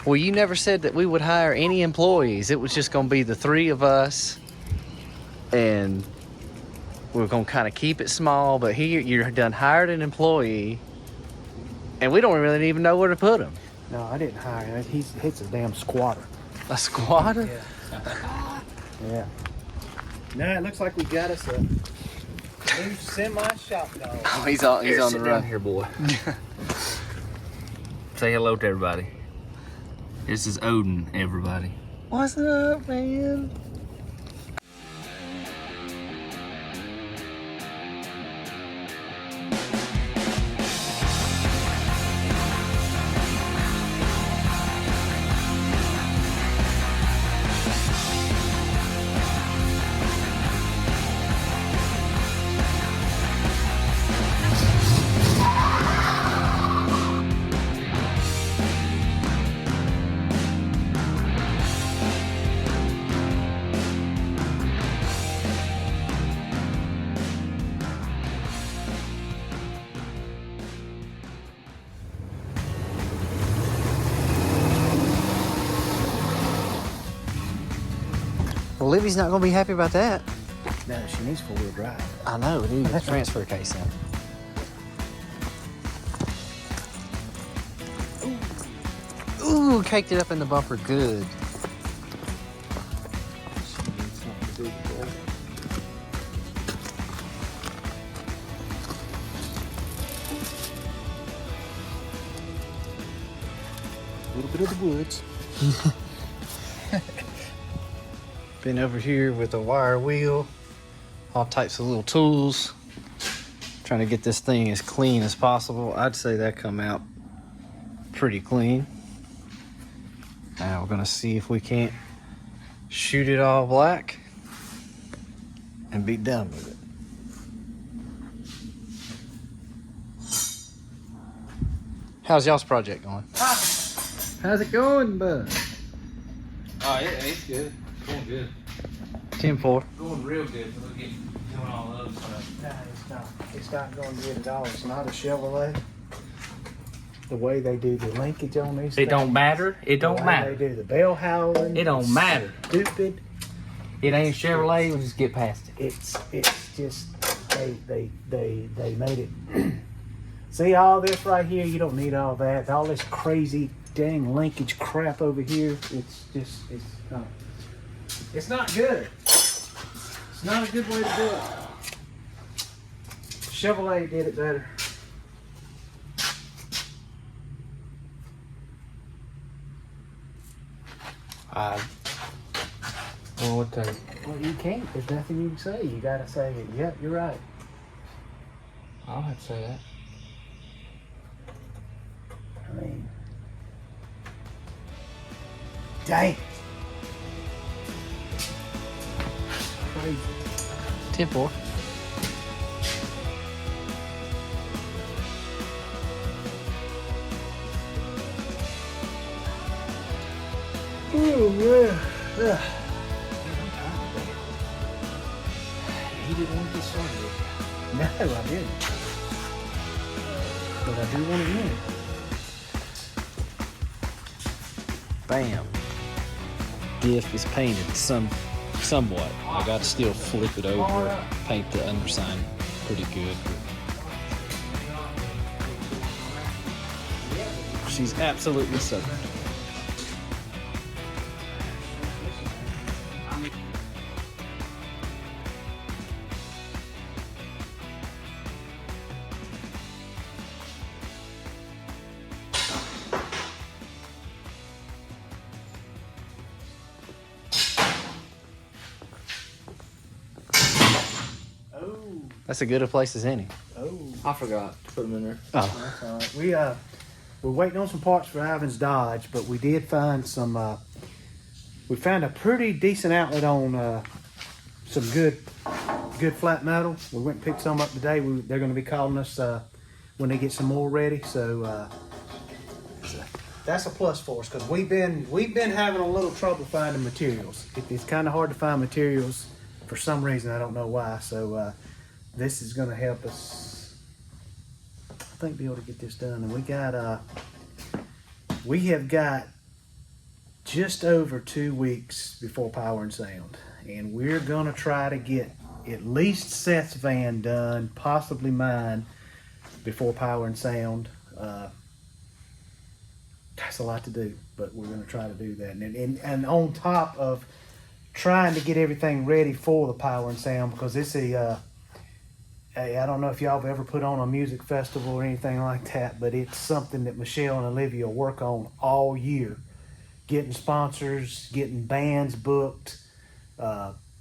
Well, you never said that we would hire any employees. It was just going to be the three of us. And we're going to kind of keep it small. But here, you're done hired an employee. And we don't really even know where to put him. No, I didn't hire him. He's a damn squatter. A squatter? Yeah. Yeah. Now it looks like we got us a new semi-shop dog. Oh, he's on the run. Here, boy. Say hello to everybody. This is Odin, everybody. What's up, man? Well, Libby's not going to be happy about that. No, she needs four-wheel drive. I know, dude. That transfer case in. Ooh, caked it up in the bumper good. She needs something to do with that. A little bit of the woods. Been over here with a wire wheel, all types of little tools, trying to get this thing as clean as possible. I'd say that come out pretty clean. Now we're gonna see if we can't shoot it all black and be done with it. How's y'all's project going? How's it going, bud? Oh, yeah, it's good. Going good. 10-4. Going real good. We'll get doing all those stuff. No, it's not. It's not going good at all. It's not a Chevrolet. The way they do the linkage on these It things, don't matter. It don't the way matter. They do the bell howling. It don't matter. Stupid. It ain't Chevrolet. We'll just get past it. It's just they made it. See all this right here? You don't need all that. All this crazy dang linkage crap over here. It's not good. It's not a good way to do it. Chevrolet did it better. Well, what the? Well, you can't. There's nothing you can say. You gotta say, yep, you're right. I'll have to say that. I mean, dang. Crazy. 10-4. Oh, yeah. Yeah. He didn't want to get started. No, I didn't. But I do want to win. Bam. Diff is painted somewhat. I got to still flip it over, paint the underside pretty good. She's absolutely soaked. That's as good a place as any. Oh, I forgot to put them in there. Oh, that's all right. We're waiting on some parts for Ivan's Dodge, but we did find some. We found a pretty decent outlet on some good flat metal. We went and picked some up today. They're going to be calling us when they get some more ready. So that's a plus for us because we've been having a little trouble finding materials. It's kind of hard to find materials for some reason. I don't know why. So this is going to help us, I think, be able to get this done. And we have got just over 2 weeks before Power and Sound, and we're gonna try to get at least Seth's van done, possibly mine, before Power and Sound. That's a lot to do, but we're gonna try to do that. And on top of trying to get everything ready for the Power and Sound, because it's I don't know if y'all have ever put on a music festival or anything like that, but it's something that Michelle and Olivia work on all year. Getting sponsors, getting bands booked,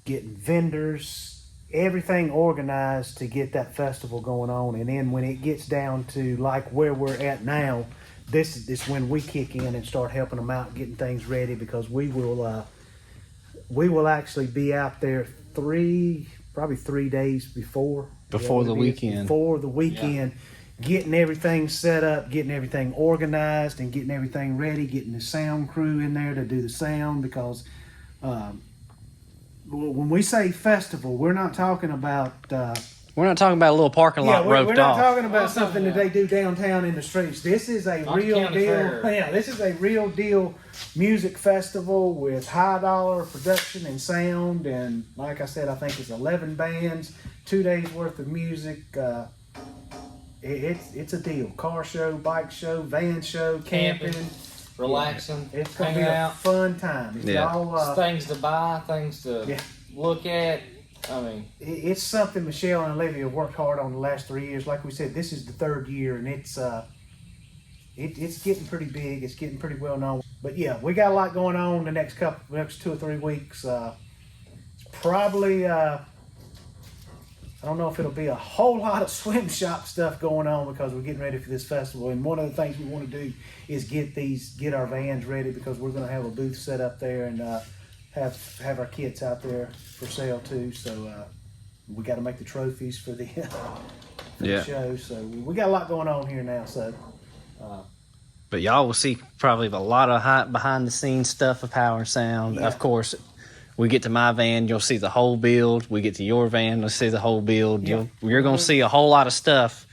getting vendors, everything organized to get that festival going on. And then when it gets down to like where we're at now, this is when we kick in and start helping them out, getting things ready, because we will actually be out there probably 3 days before the weekend. Before the weekend, getting everything set up, getting everything organized, and getting everything ready, getting the sound crew in there to do the sound, because when we say festival, we're not talking about We're not talking about a little parking lot we're roped not off. talking about something that they do downtown in the streets. This is a real county deal. fair. Yeah, this is a real deal music festival with high dollar production and sound. And like I said, I think it's 11 bands, 2 days worth of music. It's a deal. Car show, bike show, van show, camping. Relaxing, It's gonna hanging be a out, fun time. If Yeah. y'all, things to buy, things to Yeah. look at. I mean, it's something Michelle and Olivia have worked hard on the last 3 years. Like we said, this is the third year, and it's getting pretty big. It's getting pretty well known. But yeah, we got a lot going on the next 2 or 3 weeks. It's probably I don't know if it'll be a whole lot of swim shop stuff going on, because we're getting ready for this festival. And one of the things we want to do is get our vans ready, because we're going to have a booth set up there and have our kits out there for sale too. So we got to make the trophies for the the show. So we got a lot going on here now. So. But y'all will see probably a lot of behind the scenes stuff of Power and Sound. Yeah. Of course, we get to my van, you'll see the whole build. We get to your van, you'll see the whole build. Yeah. You're going to see a whole lot of stuff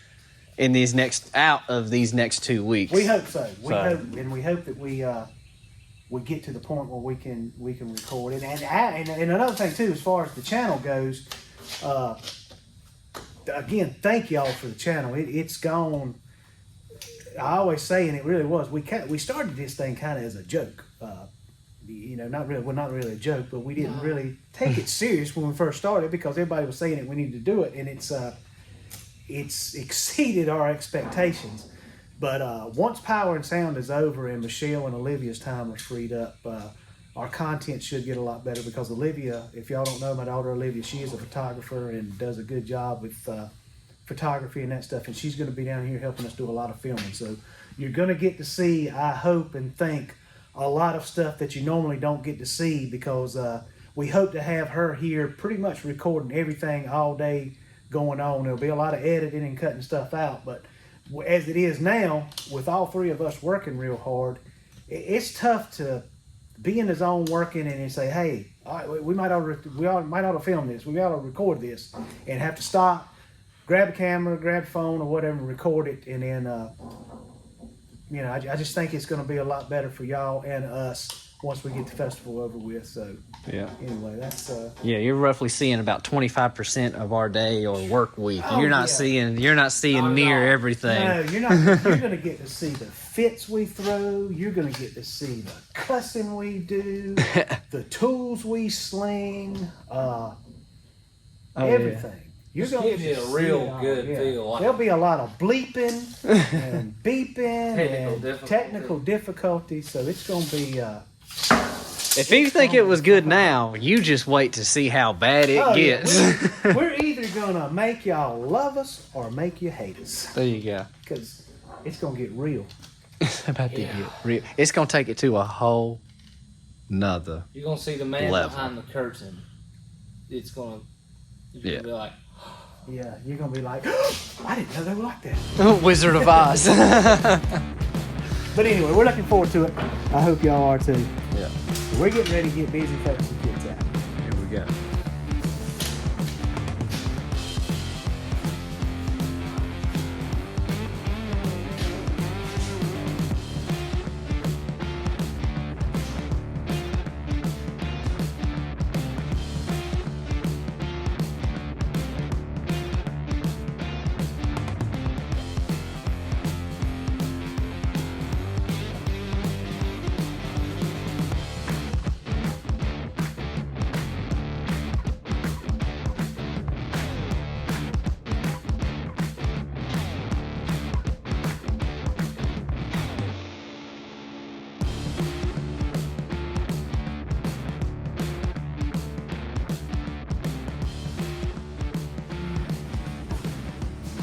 in these next 2 weeks. We hope so. We hope that we get to the point where we can record it. And another thing too, as far as the channel goes, again, thank y'all for the channel. It's gone. I always say, and it really was. We started this thing kind of as a joke. Not really a joke, but we didn't really take it serious when we first started, because everybody was saying it. We needed to do it, and it's exceeded our expectations. But once Power and Sound is over and Michelle and Olivia's time is freed up, our content should get a lot better, because Olivia, if y'all don't know my daughter Olivia, she is a photographer and does a good job with photography and that stuff, and she's going to be down here helping us do a lot of filming. So you're going to get to see, I hope and think, a lot of stuff that you normally don't get to see, because we hope to have her here pretty much recording everything all day going on. There'll be a lot of editing and cutting stuff out, but as it is now, with all three of us working real hard, it's tough to be in the zone working and then say, hey, all right, we might ought to film this, we ought to record this, and have to stop, grab a camera, grab a phone or whatever, record it, and then I just think it's going to be a lot better for y'all and us once we get the festival over with. So Yeah. Anyway, that's You're roughly seeing about 25% of our day or work week. Oh, You're not seeing near everything. No, you're not. You're going to get to see the fits we throw. You're going to get to see the cussing we do, the tools we sling, everything. You're just gonna gives you to a see real it all, good feel. There'll be a lot of bleeping and beeping and technical difficulty, so it's going to be. If you think it was good now, you just wait to see how bad it gets. We're either going to make y'all love us or make you hate us. There you go. Because it's going to get real. It's about to get real. It's going to take it to a whole nother. You're going to see the man level. behind the curtain. You're going to be like, yeah, you're going to be like, I didn't know they were like that. Wizard of Oz. But anyway, we're looking forward to it. I hope y'all are too. Yeah. We're getting ready to get busy folks and kids out. Here we go.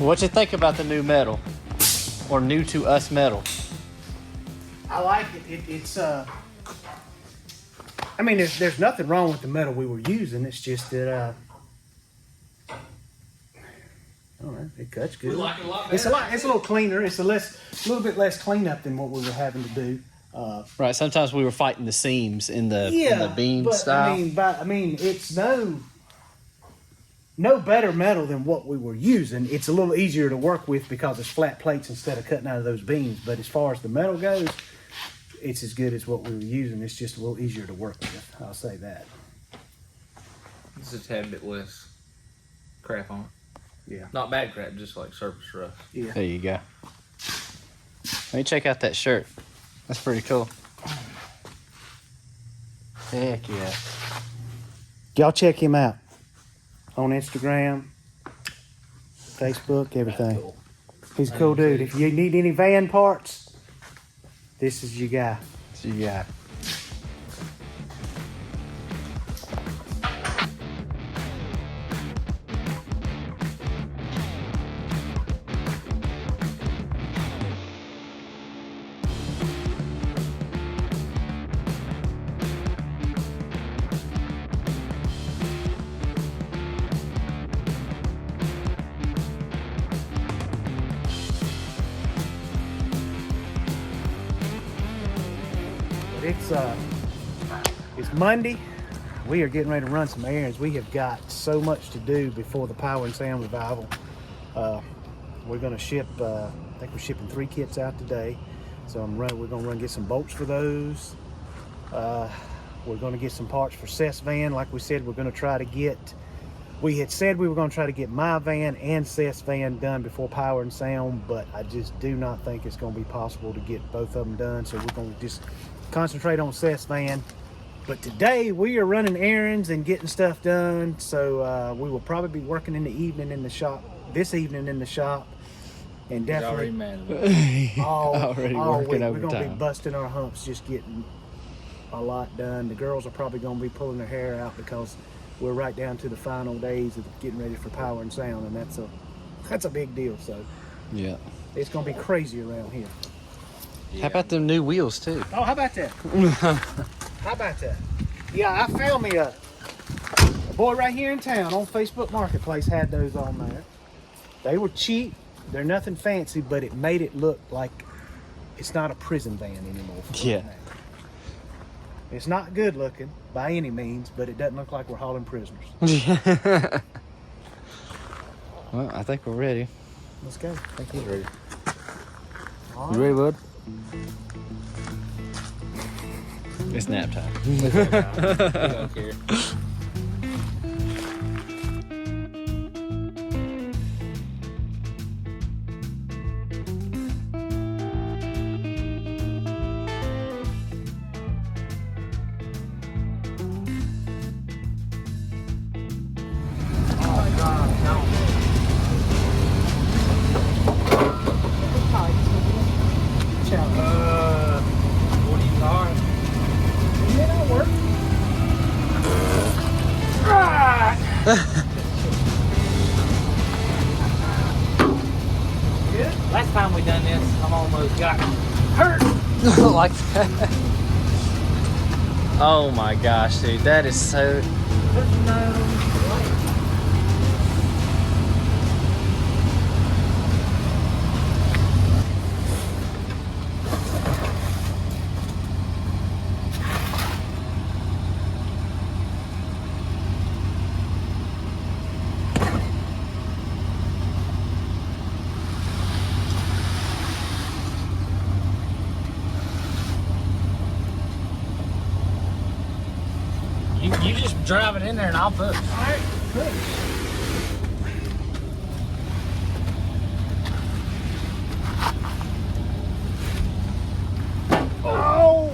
What you think about the new metal? Or new to us metal? I like it. It's I mean, there's nothing wrong with the metal we were using. It's just that I don't know. It cuts good. We like it a lot better. It's a little cleaner. It's a little bit less cleanup than what we were having to do. Right. Sometimes we were fighting the seams in the beam but style. I mean, it's no better metal than what we were using. It's a little easier to work with because it's flat plates instead of cutting out of those beams. But as far as the metal goes, it's as good as what we were using. It's just a little easier to work with. I'll say that. It's a tad bit less crap on it. Yeah. Not bad crap, just like surface rust. Yeah. There you go. Let me check out that shirt. That's pretty cool. Heck yeah. Y'all check him out on Instagram, Facebook, everything. Cool. He's a cool dude. If you need any van parts, this is your guy. So you got. It's Monday. We are getting ready to run some errands. We have got so much to do before the Power and Sound Revival. We're going to ship, I think we're shipping 3 kits out today. So we're going to run get some bolts for those. We're going to get some parts for Seth's van. Like we said, we're going to try to get, we had said we were going to try to get my van and Seth's van done before Power and Sound, but I just do not think it's going to be possible to get both of them done. So we're going to just concentrate on Seth's van. But today we are running errands and getting stuff done. So we will probably be working in the evening in the shop, this evening in the shop. And definitely all week. We're going to be busting our humps, just getting a lot done. The girls are probably going to be pulling their hair out because we're right down to the final days of getting ready for Power and Sound. And that's a big deal. So Yeah. it's going to be crazy around here. How about them new wheels too? Oh, how about that? How about that? Yeah, I found me a boy right here in town on Facebook Marketplace had those on there. They were cheap. They're nothing fancy, but it made it look like it's not a prison van anymore. Yeah. It's not good looking by any means, but it doesn't look like we're hauling prisoners. Well, I think we're ready. Let's go. I think we're ready. All You right. ready, bud? It's nap time. We don't care. Last time we done this, I'm almost got hurt. Like that. Oh my gosh, dude, that is so. You just drive it in there and I'll push. Oh!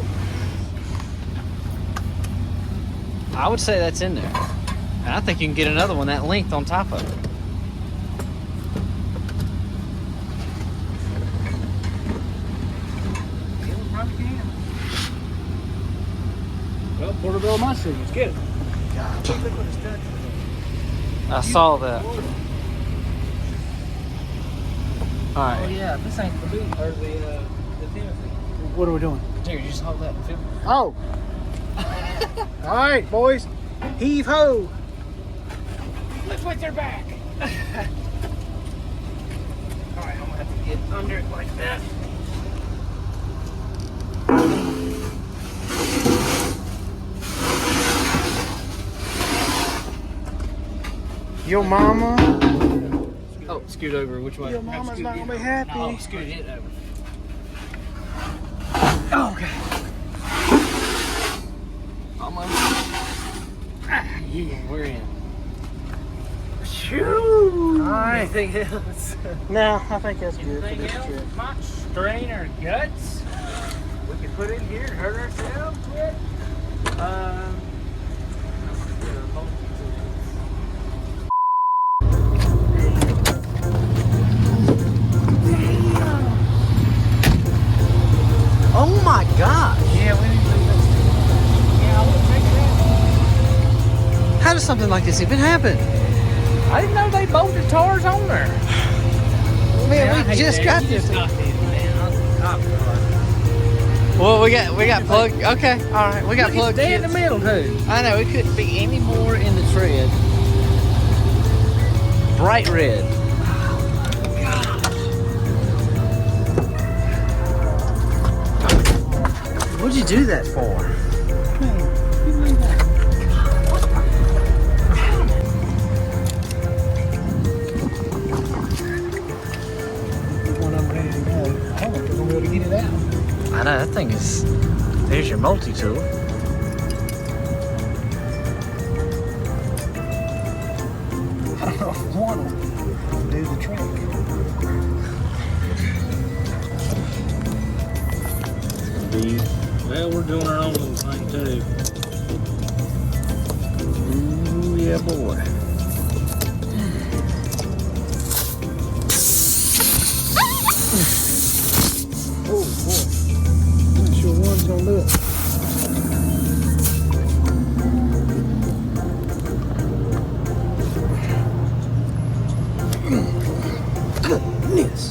I would say that's in there. And I think you can get another one that length on top of it. Well, Porterville Munster, let's get it. God, look what it's done to me. I saw that. All right. Oh yeah, this ain't the boot or the Timothy. What are we doing? Dude, you just hold that and film. Oh. All right, boys. Heave ho. Lift with your back. Alright, I'm gonna have to get under it like that. Your mama. Oh, scoot over. Which way? Your mama's not gonna be happy. Oh, scoot it over. Oh, okay. Almost. Yeah. We're in. Shoo. All right. Anything else? No, I think that's good for Anything this else? trip. Might strain our guts. We could put in here and hurt ourselves with. Oh my gosh! Yeah, we need to leave this. Yeah, I would take that. How does something like this even happen? I didn't know they bolted tires on there. Man, we just got this. Well, we got plugged. Okay, all right, we got plugged. Stay in the kits. middle, too. I know, it couldn't be any more in the tread. Bright red. What'd you do that for? One of them ready to go. I don't know if we're gonna be able to get it out. I know, that thing is... There's your multi-tool. I don't know if one will do the trick. Well, we're doing our own little thing, too. Ooh, yeah, boy. Oh boy. I'm not sure one's gonna do it. Goodness.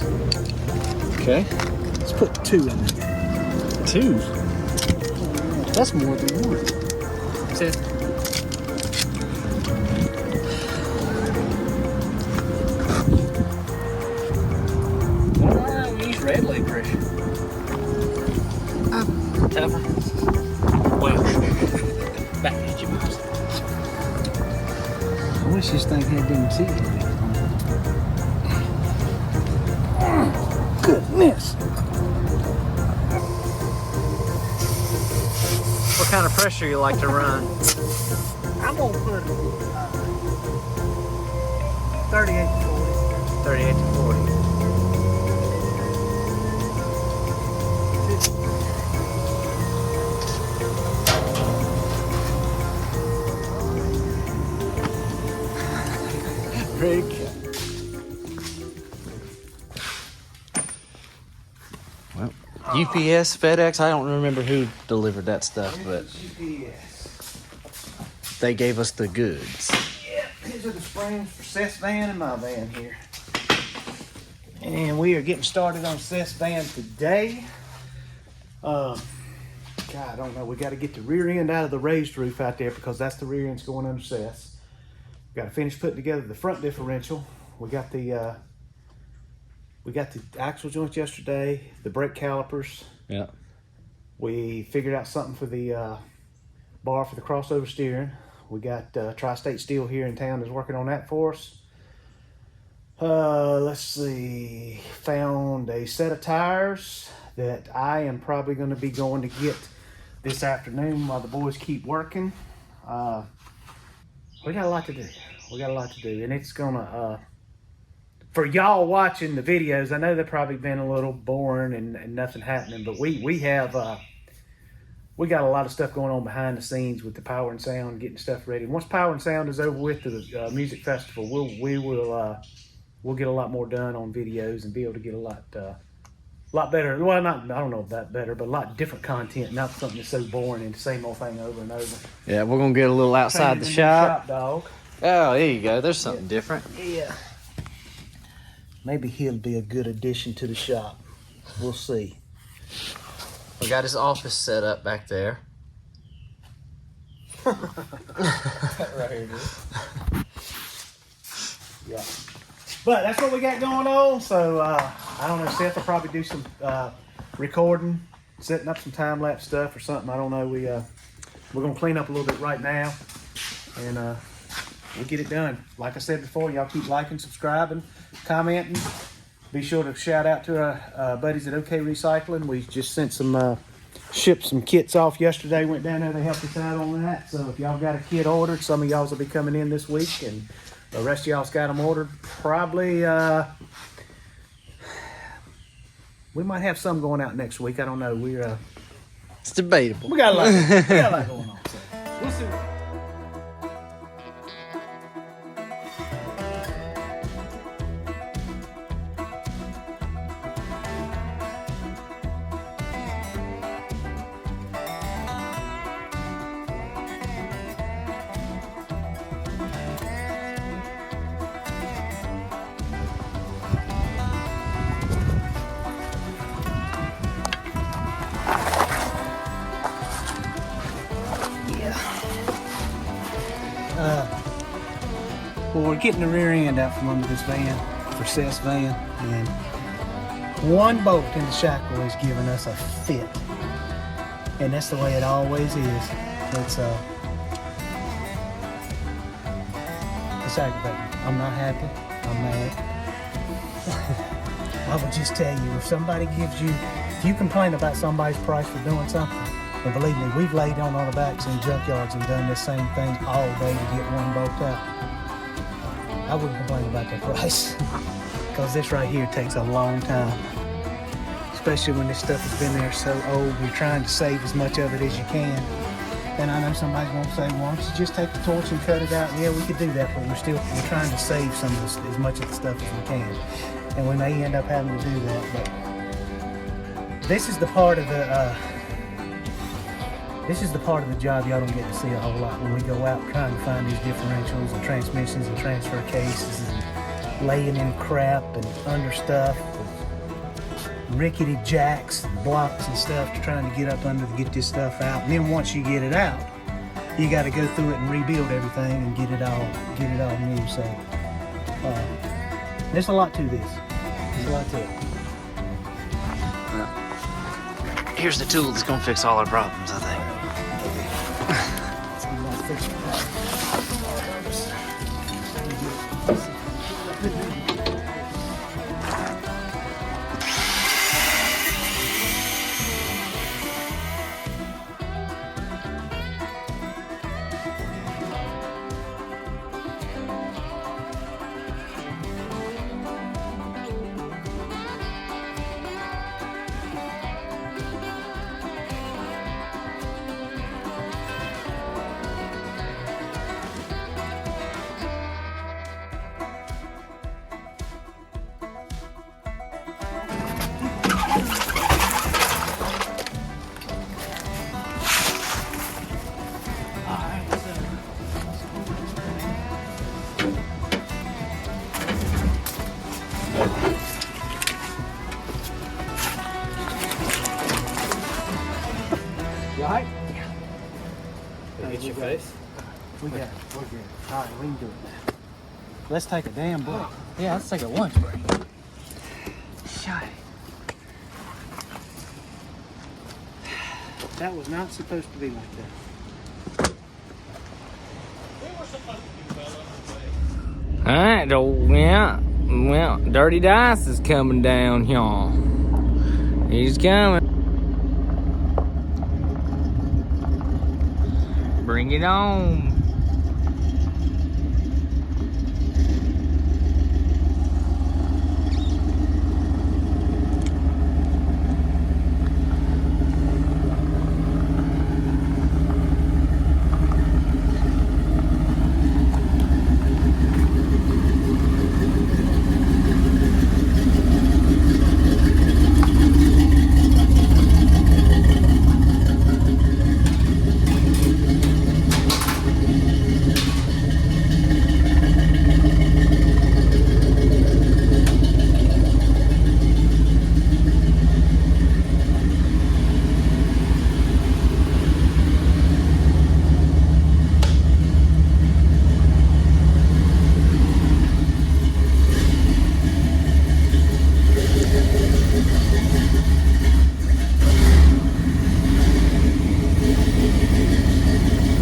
Okay. Let's put 2 in there. 2. That's more than one. Well, we use red leg pressure. Tougher. Well, back at you, boys. I wish this thing had them teeth. Goodness. What kind of pressure you like to run? I'm gonna put 38 to 40. 38 to 40. Very good. Well, UPS, FedEx, I don't remember who delivered that stuff, but GPS. they gave us the goods. Yeah, these are the springs for Seth's van and my van here. And we are getting started on Seth's van today. God, I don't know. We got to get the rear end out of the raised roof out there because that's the rear end's going under Seth's. Got to finish putting together the front differential. We got the axle joints yesterday, the brake calipers. Yeah. We figured out something for the bar for the crossover steering. We got Tri-State Steel here in town is working on that for us. Let's see. Found a set of tires that I am probably going to be going to get this afternoon while the boys keep working. We got a lot to do. And it's gonna for y'all watching the videos, I know they've probably been a little boring and nothing happening, but we got a lot of stuff going on behind the scenes with the Power and Sound, getting stuff ready. Once Power and Sound is over with to the music festival, we'll get a lot more done on videos and be able to get a lot better. Well, I don't know about better, but a lot different content, not something that's so boring and the same old thing over and over. Yeah, we're gonna get a little outside the shop. Dog. Oh, there you go. There's something different. Yeah. maybe he'll be a good addition to the shop. We'll see. We got his office set up back there. Right here, dude. Yeah. But that's what we got going on. So I don't know, Seth will probably do some recording, setting up some time-lapse stuff or something. I don't know. We're gonna clean up a little bit right now, and we'll get it done. Like I said before, y'all keep liking, subscribing, commenting. Be sure to shout out to our buddies at OK Recycling. We just sent some, shipped some kits off yesterday. Went down there, they helped us out on that. So if y'all got a kit ordered, some of y'all's will be coming in this week, and the rest of y'all's got them ordered. Probably, we might have some going out next week. I don't know. It's debatable. We got a lot going on. So we'll see. Well, we're getting the rear end out from under this van, for Seth's van, and one bolt in the shackle is giving us a fit. And that's the way it always is. It's aggravating. I'm not happy. I'm mad. I would just tell you, if somebody gives you, if you complain about somebody's price for doing something, and believe me, we've laid on our backs in junkyards and done this same thing all day to get one bolt out. I wouldn't complain about the price, because this right here takes a long time, especially when this stuff has been there so old. You're trying to save as much of it as you can. And I know somebody's going to say, well, why don't you just take the torch and cut it out? Yeah, we could do that, but we're trying to save some of this, as much of the stuff as we can. And we may end up having to do that, but this is the part of the job y'all don't get to see a whole lot when we go out trying to find these differentials and transmissions and transfer cases and laying in crap and under stuff with rickety jacks and blocks and stuff, trying to get up under to get this stuff out. And then once you get it out, you got to go through it and rebuild everything and get it all new. So there's a lot to this. There's a lot to it. Here's the tool that's gonna fix all our problems, I think. Right? Get your face. We're good. All right, we can do it now. Let's take a damn break. Yeah, let's take a lunch break. Shut it. That was not supposed to be like that. Alright, well, Dirty Dice is coming down, y'all. He's coming. Bring it on.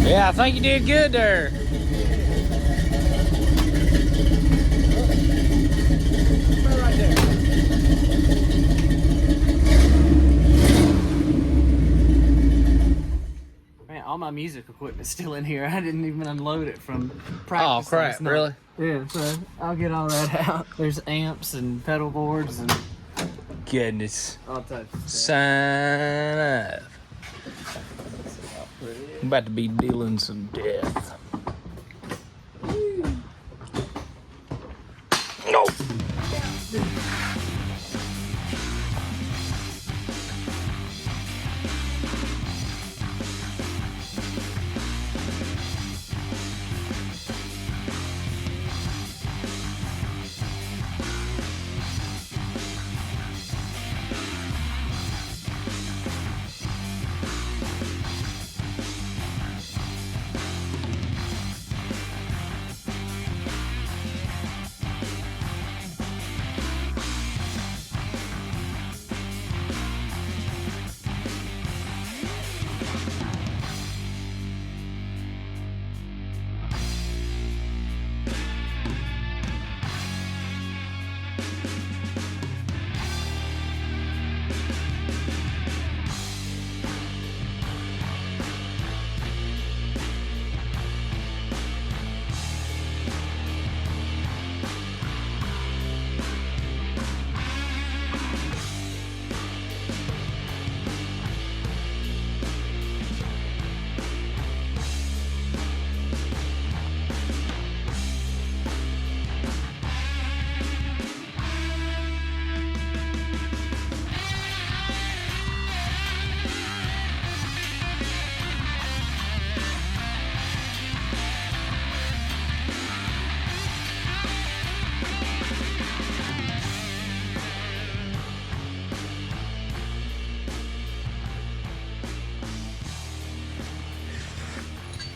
Yeah, I think you did good there. Right there. Man, all my music equipment's still in here. I didn't even unload it from practice. Oh crap, last night. really? Yeah, so I'll get all that out. There's amps and pedal boards and Goodness. all types of stuff. Sign up. I'm about to be dealing some death. No.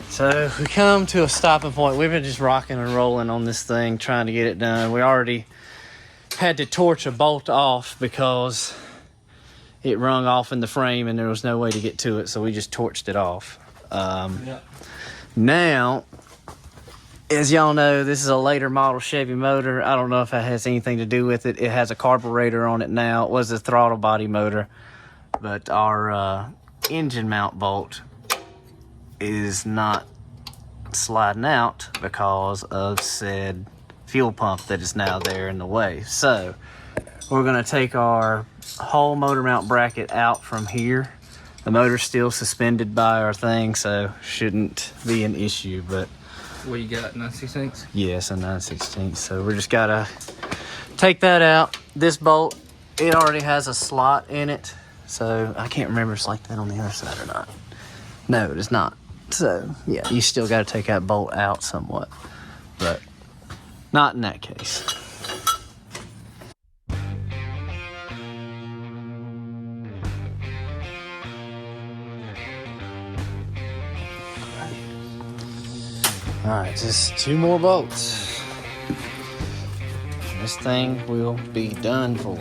So we come to a stopping point. We've been just rocking and rolling on this thing, trying to get it done. We already had to torch a bolt off because it rung off in the frame and there was no way to get to it, so we just torched it off. Now, as y'all know, this is a later model Chevy motor. I don't know if that has anything to do with it. It has a carburetor on it now. It was a throttle body motor, but our engine mount bolt is not sliding out because of said fuel pump that is now there in the way. So we're going to take our whole motor mount bracket out from here. The motor's still suspended by our thing, so shouldn't be an issue. But What you got, 9/16? yes, a 9/16. So we just gotta take that out. This bolt, it already has a slot in it, so I can't remember if it's like that on the other side or not. No, it is not. So yeah, you still got to take that bolt out somewhat, but not in that case. All right, just 2 more bolts. This thing will be done for.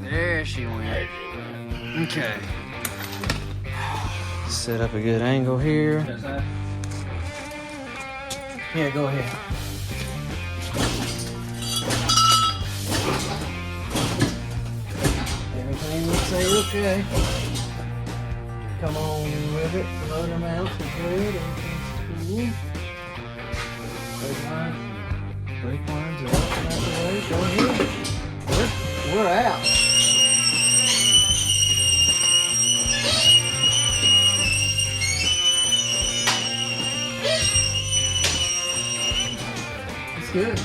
There she went. Okay. Set up a good angle here. Yeah, go ahead. Everything looks okay. Come on with it. Motor mounts are good. Everything's cool. Brake lines are up and out the way. Go ahead. We're out. It's good.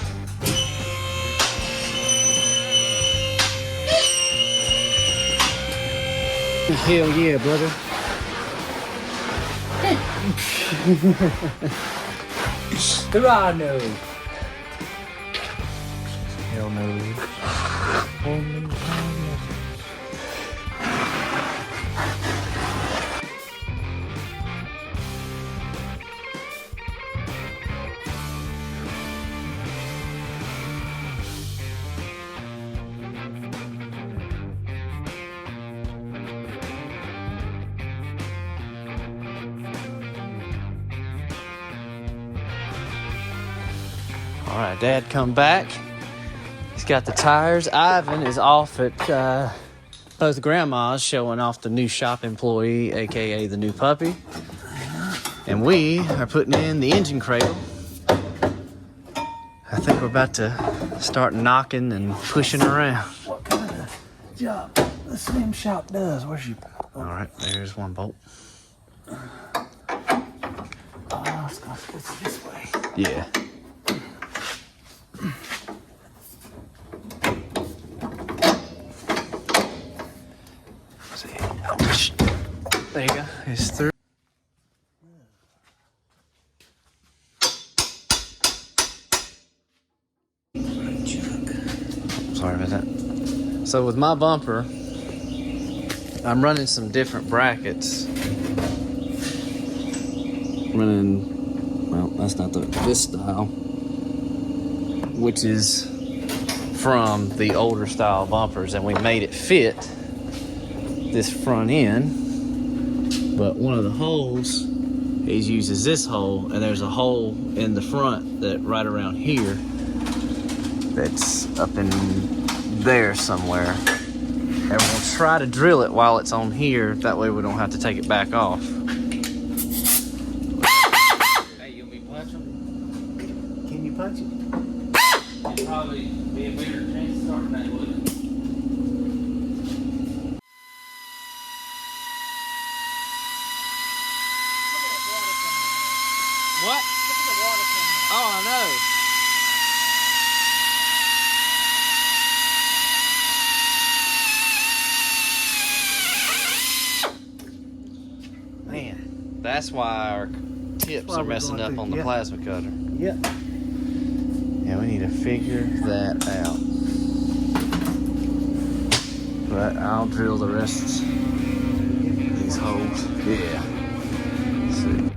Hell yeah, brother. Hurrah, no. Hell no. All right, Dad come back. He's got the tires. Ivan is off at both grandmas showing off the new shop employee, aka the new puppy. And we are putting in the engine cradle. I think we're about to start knocking and pushing around. What kind of job the slim shop does? Where's your... All right, there's one bolt. Oh, it's gonna go this way. Yeah. See, ouch. There you go. It's through. Sorry about that. So with my bumper, I'm running some different brackets. Running, well, that's not this style, which is from the older style bumpers, and we made it fit this front end. But one of the holes, he uses this hole, and there's a hole in the front that right around here that's up in there somewhere. And we'll try to drill it while it's on here. That way we don't have to take it back off. Hey, you want me to punch him? Can you punch it? It'd probably be a better chance of starting that, wouldn't it? What? Look at the water coming out. Oh, I know. Man, that's why our tips why are we're messing going up through- on the yeah. plasma cutter. Yep. Yeah, we need to figure that out. But I'll drill the rest of these holes. Yeah. Let's see.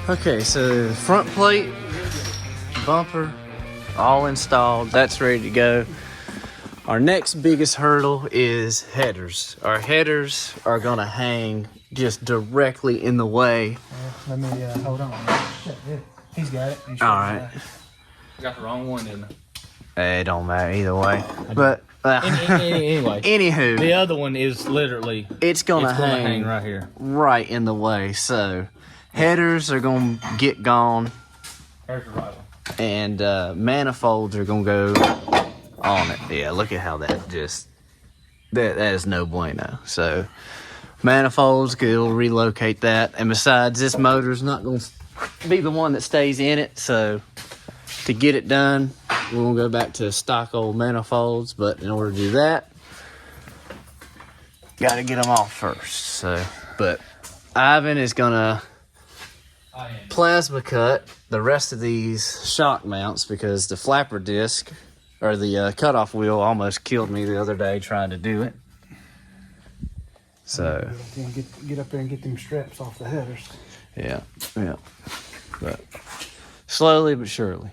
Okay, so front plate, bumper, all installed. That's ready to go. Our next biggest hurdle is headers. Our headers are gonna hang just directly in the way. Let me hold on. He's got it. All right. Got the wrong one, didn't I? It don't matter either way. But Anyway, anywho, the other one is literally it's gonna it's gonna hang right here. right in the way. So headers are gonna get gone, There's the right one. and manifolds are gonna go on it. Yeah, look at how that just that is no bueno. So manifolds, we'll relocate that. And besides, this motor's not gonna be the one that stays in it. So to get it done, we're gonna go back to stock old manifolds. But in order to do that, gotta get them off first. So, but Ivan is gonna plasma cut the rest of these shock mounts because the flapper disc or the cutoff wheel almost killed me the other day trying to do it. So Get up there and get them straps off the headers. yeah, but slowly but surely.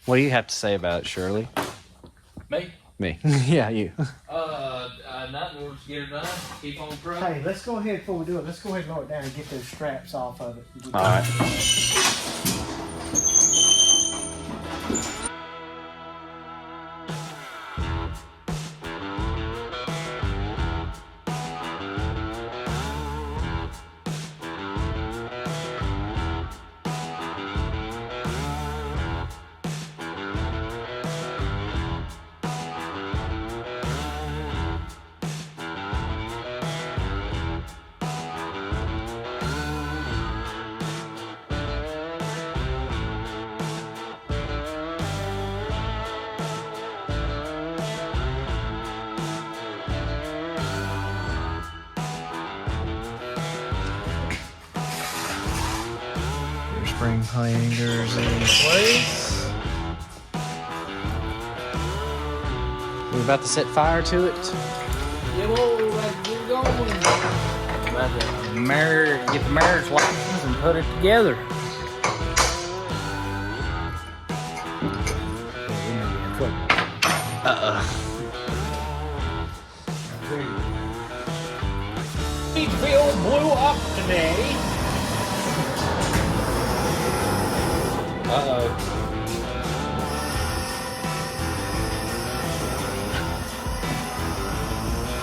What do you have to say about it, Shirley? Me? Me? Yeah, you. Nothing. We'll just get it done. Keep on trucking. Hey, let's go ahead before we do it. Let's go ahead and lower it down and get those straps off of it. All right. Spring hangers in place. We're about to set fire to it. Yeah, well, let's get going. About to get the marriage license and put it together. Seat field blew up today. Uh-oh.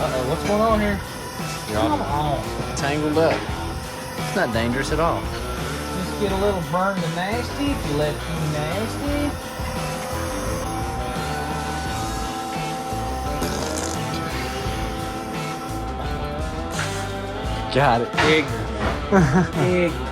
Uh-oh, what's going on here? Come on. Tangled up. It's not dangerous at all. Just get a little burned and nasty if you let it be nasty. Got it. Ignorant. Ignorant.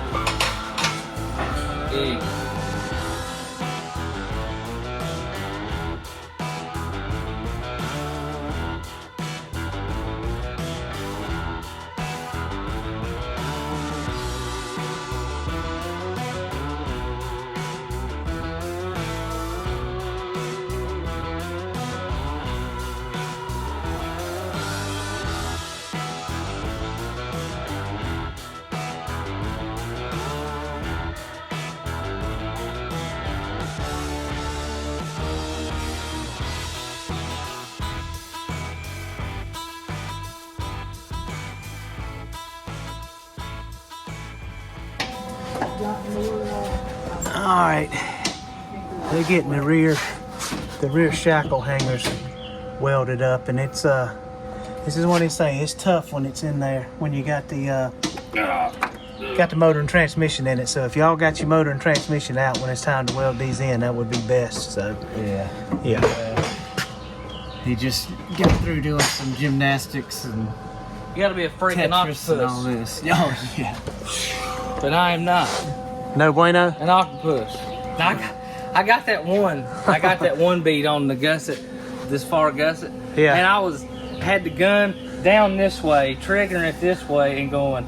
All right, they're getting the rear shackle hangers welded up, and it's this is what they say. It's tough when it's in there when you got the motor and transmission in it. So if y'all got your motor and transmission out when it's time to weld these in, that would be best. So yeah. He just got through doing some gymnastics and You gotta be a freaking Tetris and all octopus. this. Oh yeah. But I am not No bueno. an octopus. I got that one. I got that one beat on the gusset, this far gusset. Yeah. And I had the gun down this way, triggering it this way, and going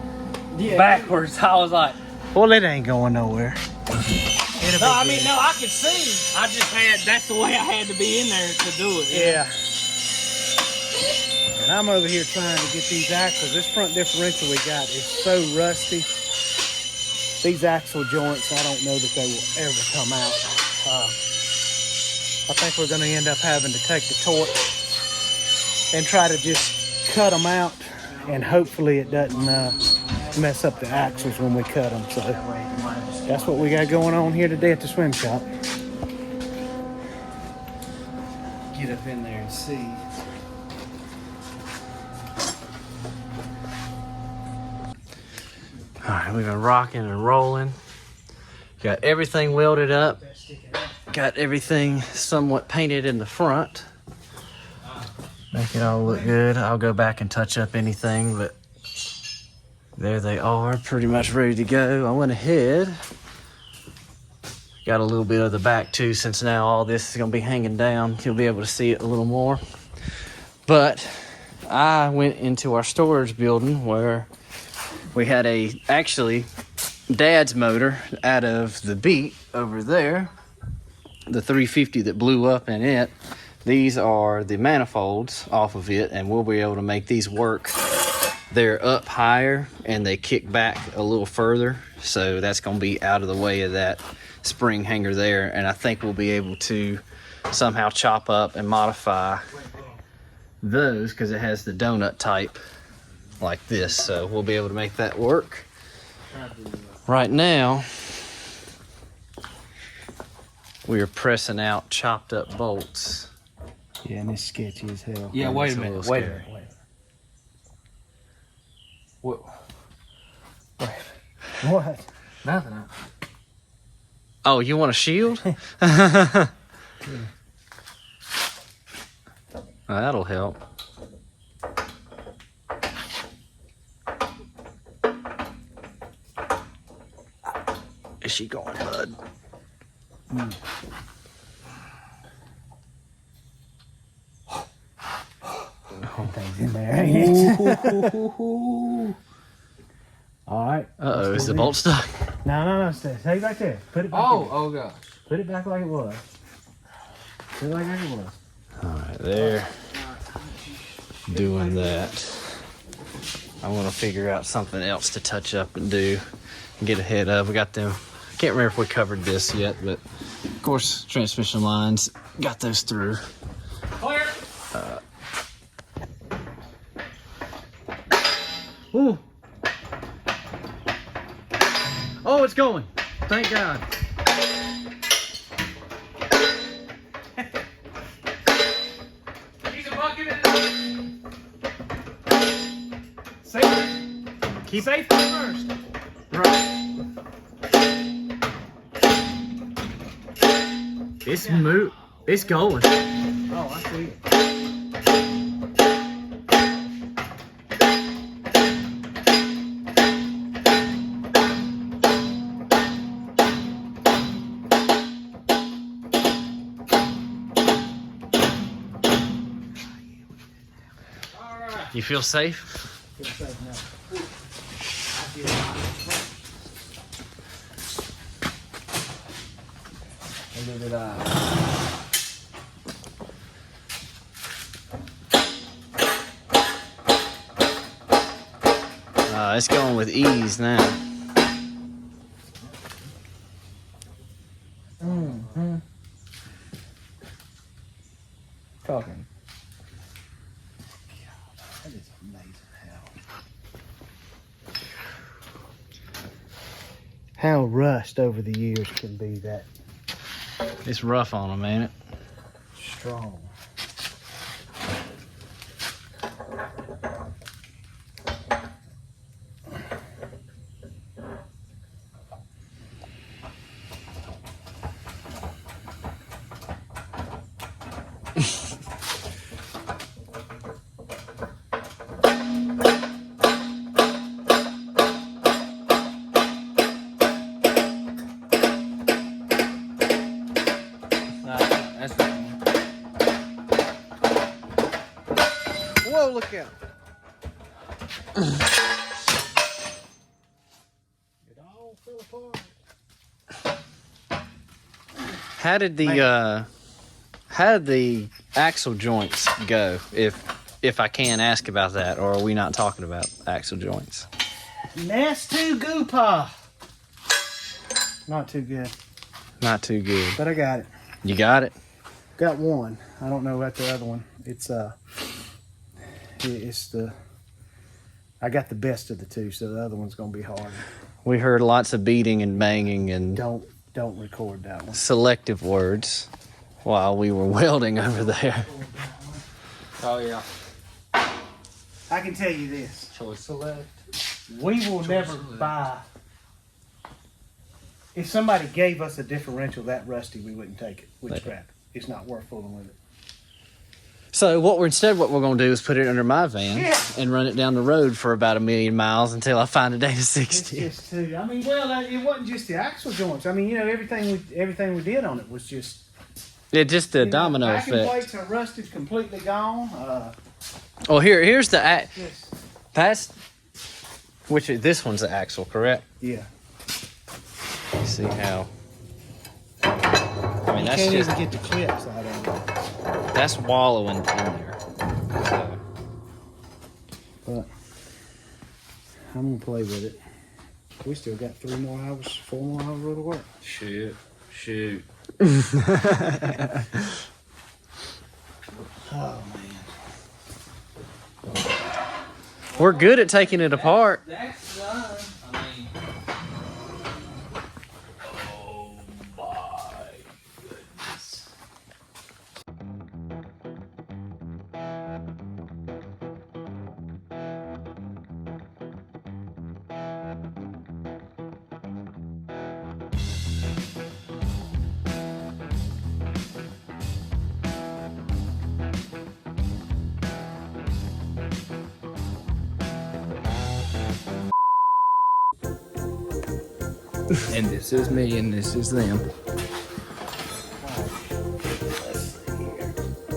backwards. I was like, Well, it ain't going nowhere. no, I could see. I just that's the way I had to be in there to do it. Yeah. And I'm over here trying to get these axles. This front differential we got is so rusty. These axle joints, I don't know that they will ever come out. I think we're going to end up having to take the torch and try to just cut them out, and hopefully it doesn't mess up the axles when we cut them. So that's what we got going on here today at the swim shop. Get up in there and see. All right, we've been rocking and rolling. Got everything welded up. Got everything somewhat painted in the front. Make it all look good. I'll go back and touch up anything, but there they are, pretty much ready to go. I went ahead. Got a little bit of the back too, since now all this is gonna be hanging down. You'll be able to see it a little more. But I went into our storage building where we had actually Dad's motor out of the Beat over there, the 350 that blew up in it. These are the manifolds off of it, and we'll be able to make these work. They're up higher and they kick back a little further, so that's going to be out of the way of that spring hanger there. And I think we'll be able to somehow chop up and modify those because it has the donut type like this, so we'll be able to make that work. Right now we are pressing out chopped up bolts. Yeah, and it's sketchy as hell. Yeah, wait It's a a minute. little Wait a scary. minute. What? What? Nothing. Oh, you want a shield? That'll help. Is she going, bud? Things in there, ain't it? All right. Uh-oh, is the bolt stuck? No. Stay right there. Put it back. Oh gosh. Put it back like it was. Put it like it was. All right, there. Doing that. I want to figure out something else to touch up and do and get ahead of. We got them. I can't remember if we covered this yet, but of course, transmission lines, got those through. Clear. it's going. Thank God. He's a bucket in Safety. Keep Safety first. right. It's It's going. Oh, I see it. You feel safe? Feel safe now. Look at that. It's going with ease now. Mm-hmm. Talking. That is amazing how rust over the years can be that It's rough on them, ain't it? strong. That's right. Whoa, look out. It all fell apart. How did the axle joints go? If I can ask about that, or are we not talking about axle joints? Nasty goopa. Not too good, Not too good. but I got it. You got it? Got one. I don't know about the other one. It's I got the best of the two, so the other one's gonna be hard. We heard lots of beating and banging and Don't record that one. selective words while we were welding over there. Oh yeah. I can tell you this. Choice select. We will never buy. If somebody gave us a differential that rusty, we wouldn't take it. We'd scrap it. It's not worth fooling with it. So what we're going to do is put it under my van Yeah. and run it down the road for about 1,000,000 miles until I find a Data It's 60. just too. I mean, well, it wasn't just the axle joints. I mean, you know, everything we did on it was just. Yeah, just the you know, domino backing effect. plates are rusted, completely gone. Oh, here's the Just that's this one's the axle, correct? yeah. You see how? I mean, You that's can't just even get the clips out of it. that's wallowing in there. So, But I'm gonna play with it. We still got 4 more hours worth of work. Shoot. Oh man. we're good at taking it apart. That's done. I mean. Oh my goodness. And this is me and this is them.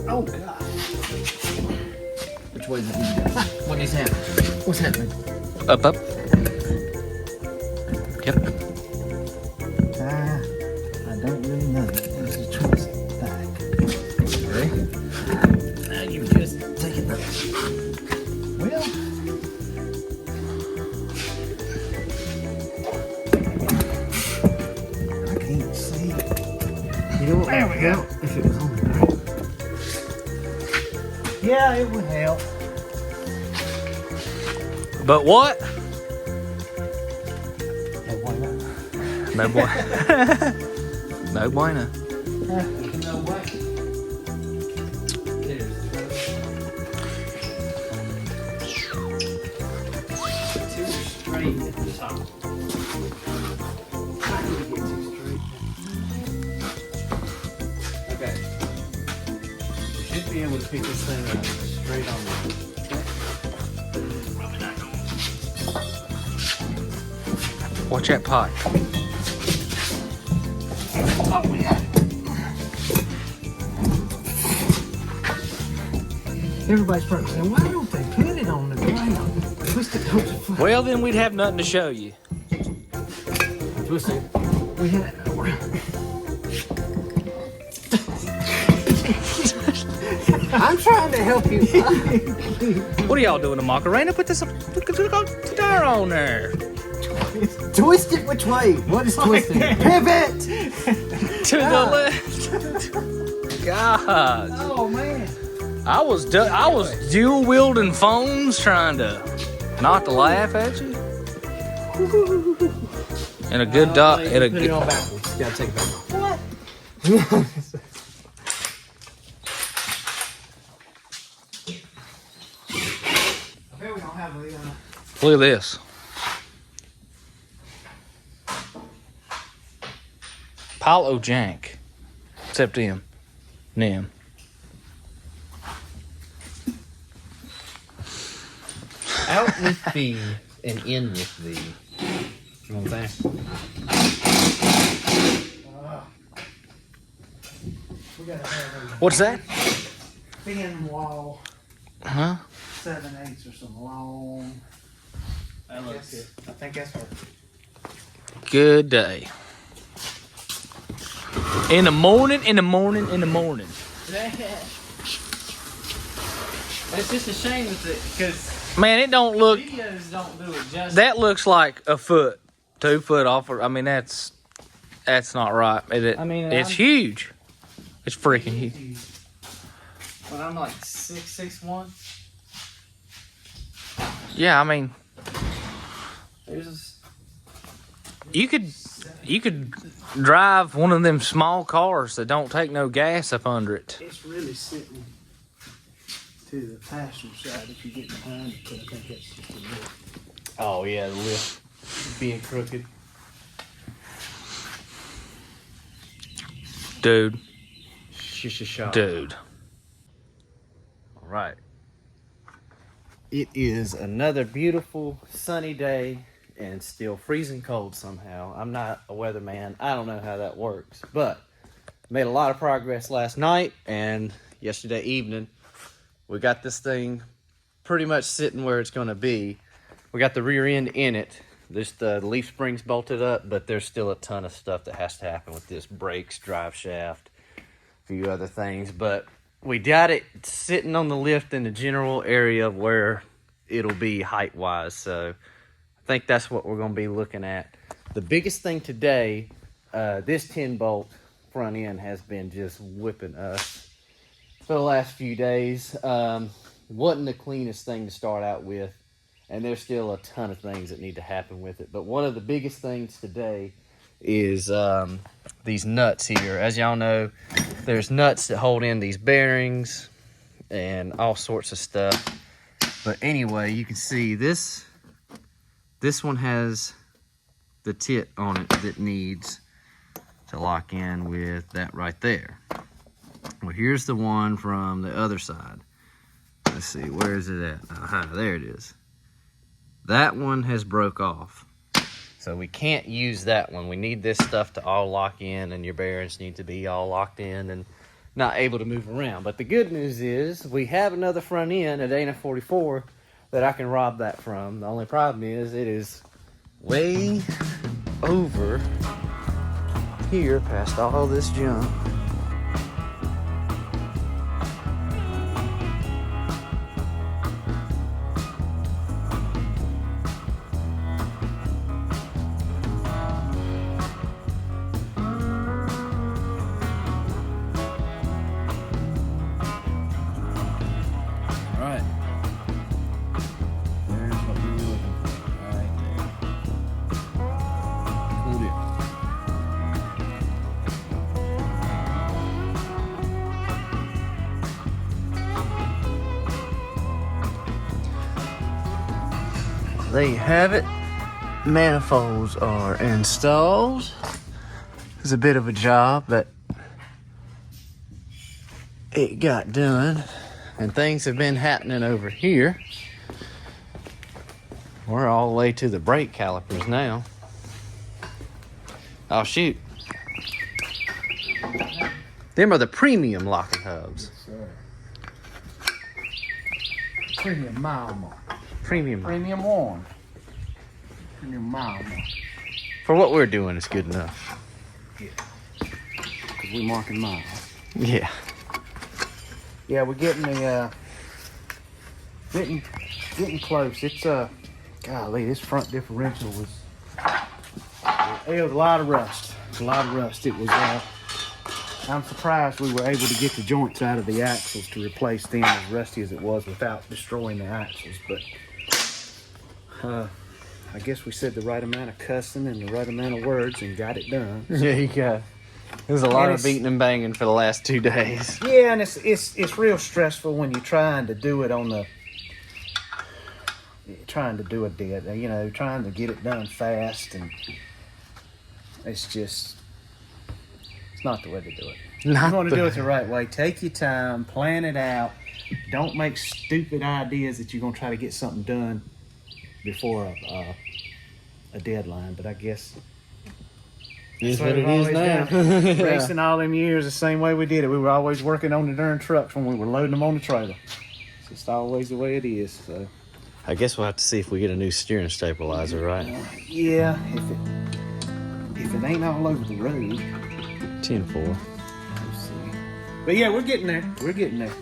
Oh god. Which way is it? What is happening? What's happening? Up. Yep. I don't really know. There's a twist back. Okay. Now you just take it up. Well, I can't see. You know what? There we go. If it was on there. Yeah, it would help. But what? Oh, why not? No boy. No bueno. No way. Too straight at the top. Okay. Should be able to pick this thing up straight on the. Watch that pot. Everybody's probably saying, why don't they put it on the ground? Twist it over the foot. Well, then we'd have nothing to show you. Twist it. We had I'm trying to help you. What are y'all doing, the Macarena? Put this tire on there. Twist it which way? What is twisting? Pivot! To the left. God. Oh man. I was dual wielding phones trying to not to laugh at you. And a good dot. And a Put it good. on backwards. Gotta take it back. What? I bet we don't have a Look at this. Paulo Jank. Except him. Nim. Out with thee and in with thee. You know what I'm saying? We gotta have What's that? a thin wall, Huh? 7/8 or something long. That looks good. I think that's what. Good day. In the morning. It's just a shame with it because Man, it don't look. videos don't do it justice. That looks like a foot, 2 foot off. I mean, that's not right. It's huge. It's freaking huge. When I'm like 6'1", Yeah, I mean, there's you could drive one of them small cars that don't take no gas up under it. It's really sitting to the passenger side if you get behind it, but I think that's just a lift. oh yeah, the lift being crooked. Dude. Shh. Dude. All right. It is another beautiful sunny day and still freezing cold somehow. I'm not a weatherman. I don't know how that works, but made a lot of progress last night and yesterday evening. We got this thing pretty much sitting where it's going to be. We got the rear end in it. There's the leaf springs bolted up, but there's still a ton of stuff that has to happen with this: brakes, drive shaft, a few other things. But we got it sitting on the lift in the general area of where it'll be height-wise. So I think that's what we're going to be looking at. The biggest thing today, this 10-bolt front end has been just whipping us for the last few days. Wasn't the cleanest thing to start out with, and there's still a ton of things that need to happen with it. But one of the biggest things today is these nuts here. As y'all know, there's nuts that hold in these bearings and all sorts of stuff. But anyway, you can see this one has the tit on it that needs to lock in with that right there. Well, here's the one from the other side. Let's see, where is it at? Aha, there it is. That one has broke off. So we can't use that one. We need this stuff to all lock in, and your bearings need to be all locked in and not able to move around. But the good news is we have another front end at Dana 44 that I can rob that from. The only problem is it is way over here past all this junk. Alright. There's what we were looking for. Right there. Cool deal. there you have it. Manifolds are installed. It's a bit of a job, but it got done. And things have been happening over here. We're all the way to the brake calipers now. Oh, shoot. Them are the premium locking hubs. Premium mile. Premium. Premium one. Premium mile. For what we're doing, it's good enough. Yeah. Because we're marking miles. Yeah. Yeah, we're getting the getting close. It's golly, this front differential was it was a lot of rust. It was I'm surprised we were able to get the joints out of the axles to replace them as rusty as it was without destroying the axles. But I guess we said the right amount of cussing and the right amount of words and got it done. Yeah, you got. There's a lot of beating and banging for the last 2 days. Yeah, and it's real stressful when you're trying to do it trying to do it dead, trying to get it done fast, and it's not the way to do it. You want to do it the right way. Take your time, plan it out. Don't make stupid ideas that you're going to try to get something done before a deadline. But I guess It's what it is now. Racing all them years the same way we did it. We were always working on the darn trucks when we were loading them on the trailer. It's just always the way it is. So I guess we'll have to see if we get a new steering stabilizer, right? Yeah, if it ain't all over the road. 10-4. We'll see. But yeah, we're getting there. We're getting there.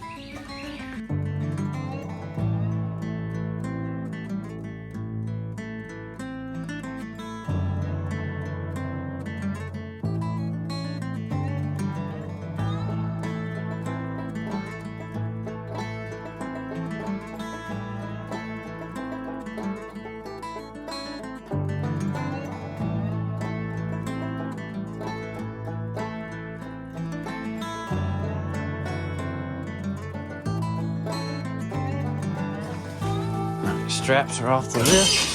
Straps are off the lift.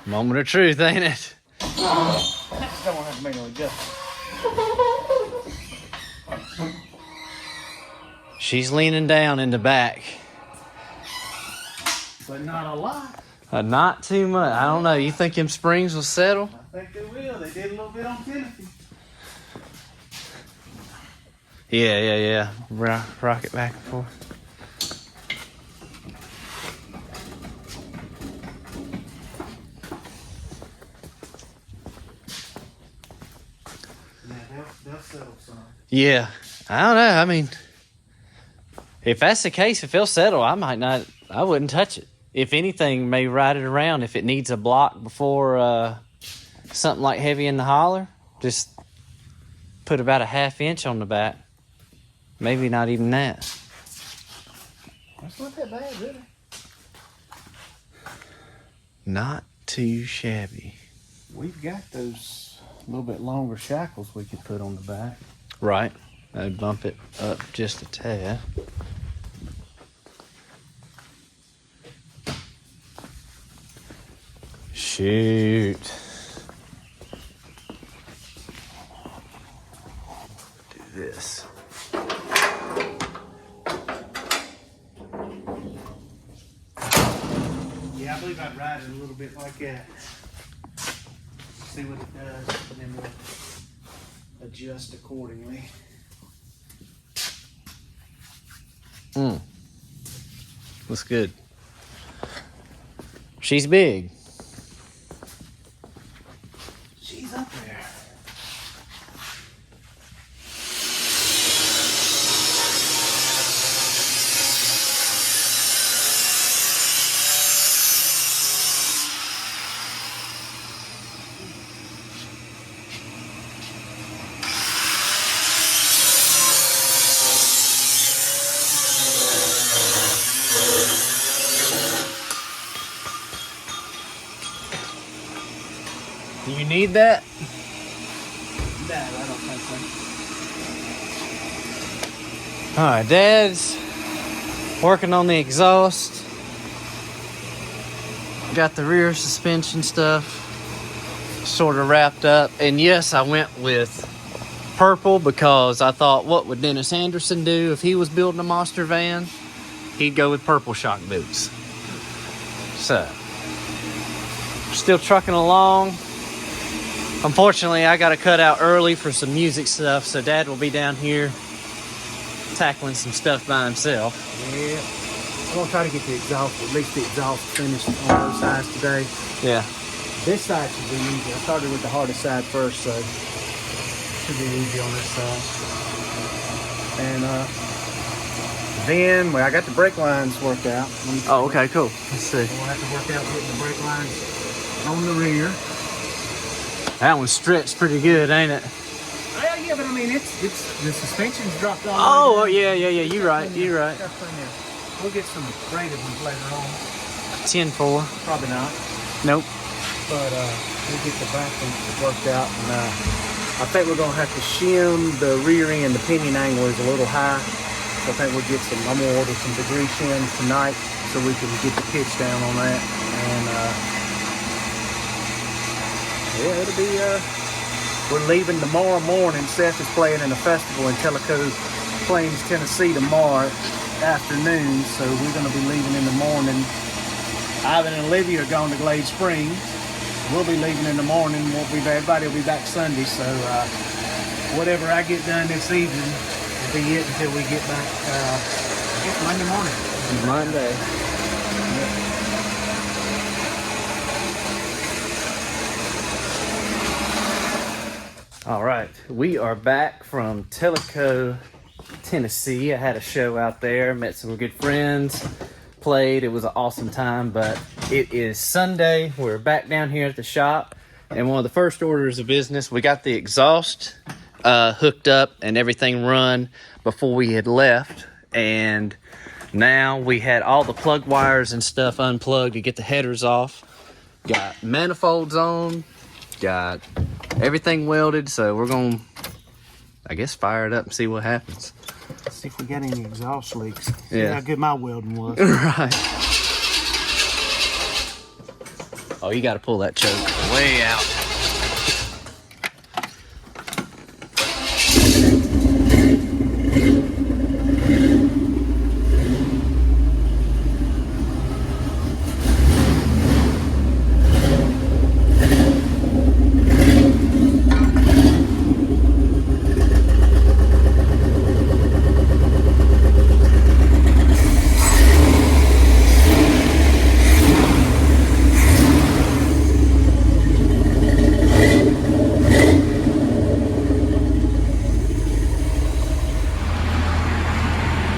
Moment of truth, ain't it? Don't have to make no adjustment. She's leaning down in the back. But not a lot. Not too much. I don't know. You think them springs will settle? I think they will. They did a little bit on Timothy. Yeah. Rock it back and forth. Yeah, they'll settle some. Yeah. I don't know. I mean, if that's the case, if they'll settle, I wouldn't touch it. If anything, maybe ride it around. If it needs a block before something like heavy in the holler, just put about a 1/2 inch on the back. Maybe not even that. That's not that bad, really. Not too shabby. We've got those little bit longer shackles we could put on the back. Right. I'd bump it up just a tad. Shoot. Do this. Yeah, I believe I'd ride it a little bit like that. See what it does, and then we'll adjust accordingly. Looks good. She's big. She's up there. need that? No, I don't think so. All right, Dad's working on the exhaust. Got the rear suspension stuff sort of wrapped up. And yes, I went with purple because I thought, what would Dennis Anderson do if he was building a monster van? He'd go with purple shock boots. So, still trucking along. Unfortunately, I got to cut out early for some music stuff, so Dad will be down here tackling some stuff by himself. Yeah. I'm going to try to get the exhaust, at least the exhaust finished on both sides today. Yeah. This side should be easy. I started with the hardest side first, so should be easy on this side. And then, well, I got the brake lines worked out. Oh, okay, cool. Let's see. We'll have to work out getting the brake lines on the rear. That one's stretched pretty good, ain't it? Yeah, but I mean, it's the suspension's dropped off. Oh, you're right. We'll get some braided ones later on. 10-4. Probably not. Nope. But we'll get the back ones worked out. And I think we're going to have to shim the rear end. The pinion angle is a little high. So I think we'll get some, I'm going to order some degree shims tonight so we can get the pitch down on that. And yeah, it'll be, we're leaving tomorrow morning. Seth is playing in a festival in Tellico Plains, Tennessee tomorrow afternoon. So we're going to be leaving in the morning. Ivan and Olivia are going to Glade Springs. We'll be leaving in the morning. Everybody will be back Sunday. So whatever I get done this evening will be it until we get back, I guess Monday morning. Monday. All right, we are back from Tellico, Tennessee. I had a show out there, met some good friends, played. It was an awesome time, but it is Sunday. We're back down here at the shop, and one of the first orders of business, we got the exhaust hooked up and everything run before we had left, and now we had all the plug wires and stuff unplugged to get the headers off. Got manifolds on, got everything welded, so we're gonna, I guess, fire it up and see what happens. See if we got any exhaust leaks. Yeah. See how good my welding was. Right. Oh, you gotta pull that choke way out.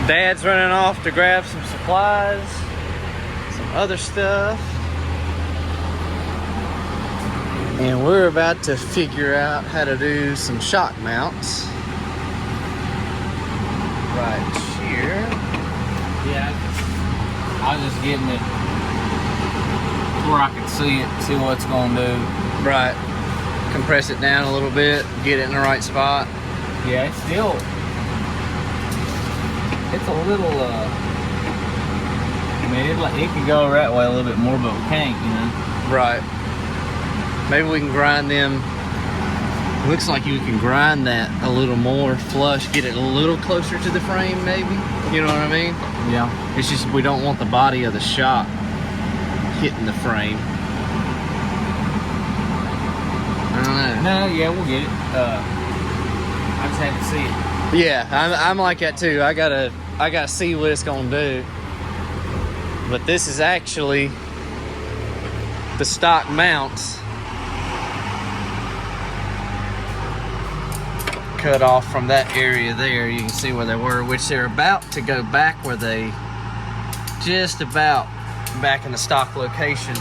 Dad's running off to grab some supplies, some other stuff. And we're about to figure out how to do some shock mounts. Right here. Yeah, I was just getting it where I could see it, see what it's gonna do. Right. Compress it down a little bit, get it in the right spot. Yeah, it's still, it's a little, I mean, it can go that way a little bit more, but we can't, you know. Right. Maybe we can grind them. Looks like you can grind that a little more flush, get it a little closer to the frame, maybe. You know what I mean? Yeah. It's just we don't want the body of the shock hitting the frame. I don't know. No, yeah, we'll get it. I just had to see it. Yeah, I'm like that too. I gotta see what it's gonna do. But this is actually the stock mounts cut off from that area there. You can see where they were, which they're about to go back where they just about back in the stock location.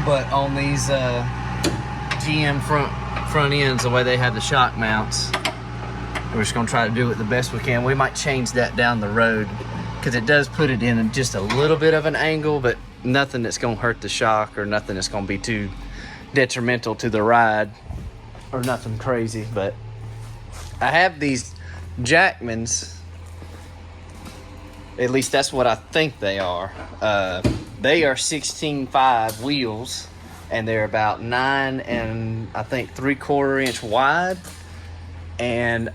But on these GM front ends, the way they have the shock mounts, we're just gonna try to do it the best we can. We might change that down the road because it does put it in just a little bit of an angle, but nothing that's gonna hurt the shock or nothing that's gonna be too detrimental to the ride or nothing crazy. But I have these Jackmans. At least that's what I think they are. They are 16.5 wheels, and they're about 9 and I think 3/4 inch wide. And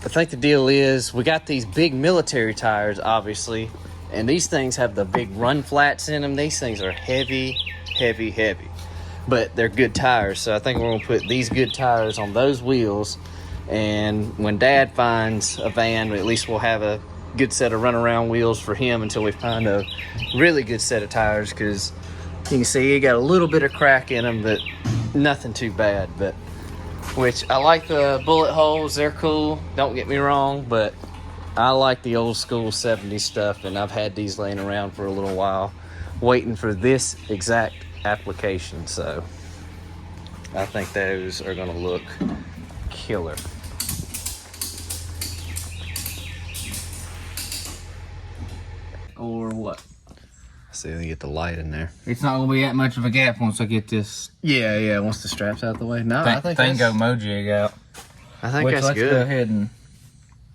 I think the deal is we got these big military tires, obviously, and these things have the big run flats in them. These things are heavy, heavy, heavy, but they're good tires. So I think we're gonna put these good tires on those wheels, and when Dad finds a van, at least we'll have a good set of runaround wheels for him until we find a really good set of tires, because you can see he got a little bit of crack in them, but nothing too bad. But which I like the bullet holes, they're cool, don't get me wrong, but I like the old school 70s stuff, and I've had these laying around for a little while waiting for this exact application. So I think those are gonna look killer. Or what? See if we get the light in there. It's not gonna be that much of a gap once I get this Yeah, once the strap's out the way. No, I think Tango that's, Mojig out. I think that's let's good. go ahead and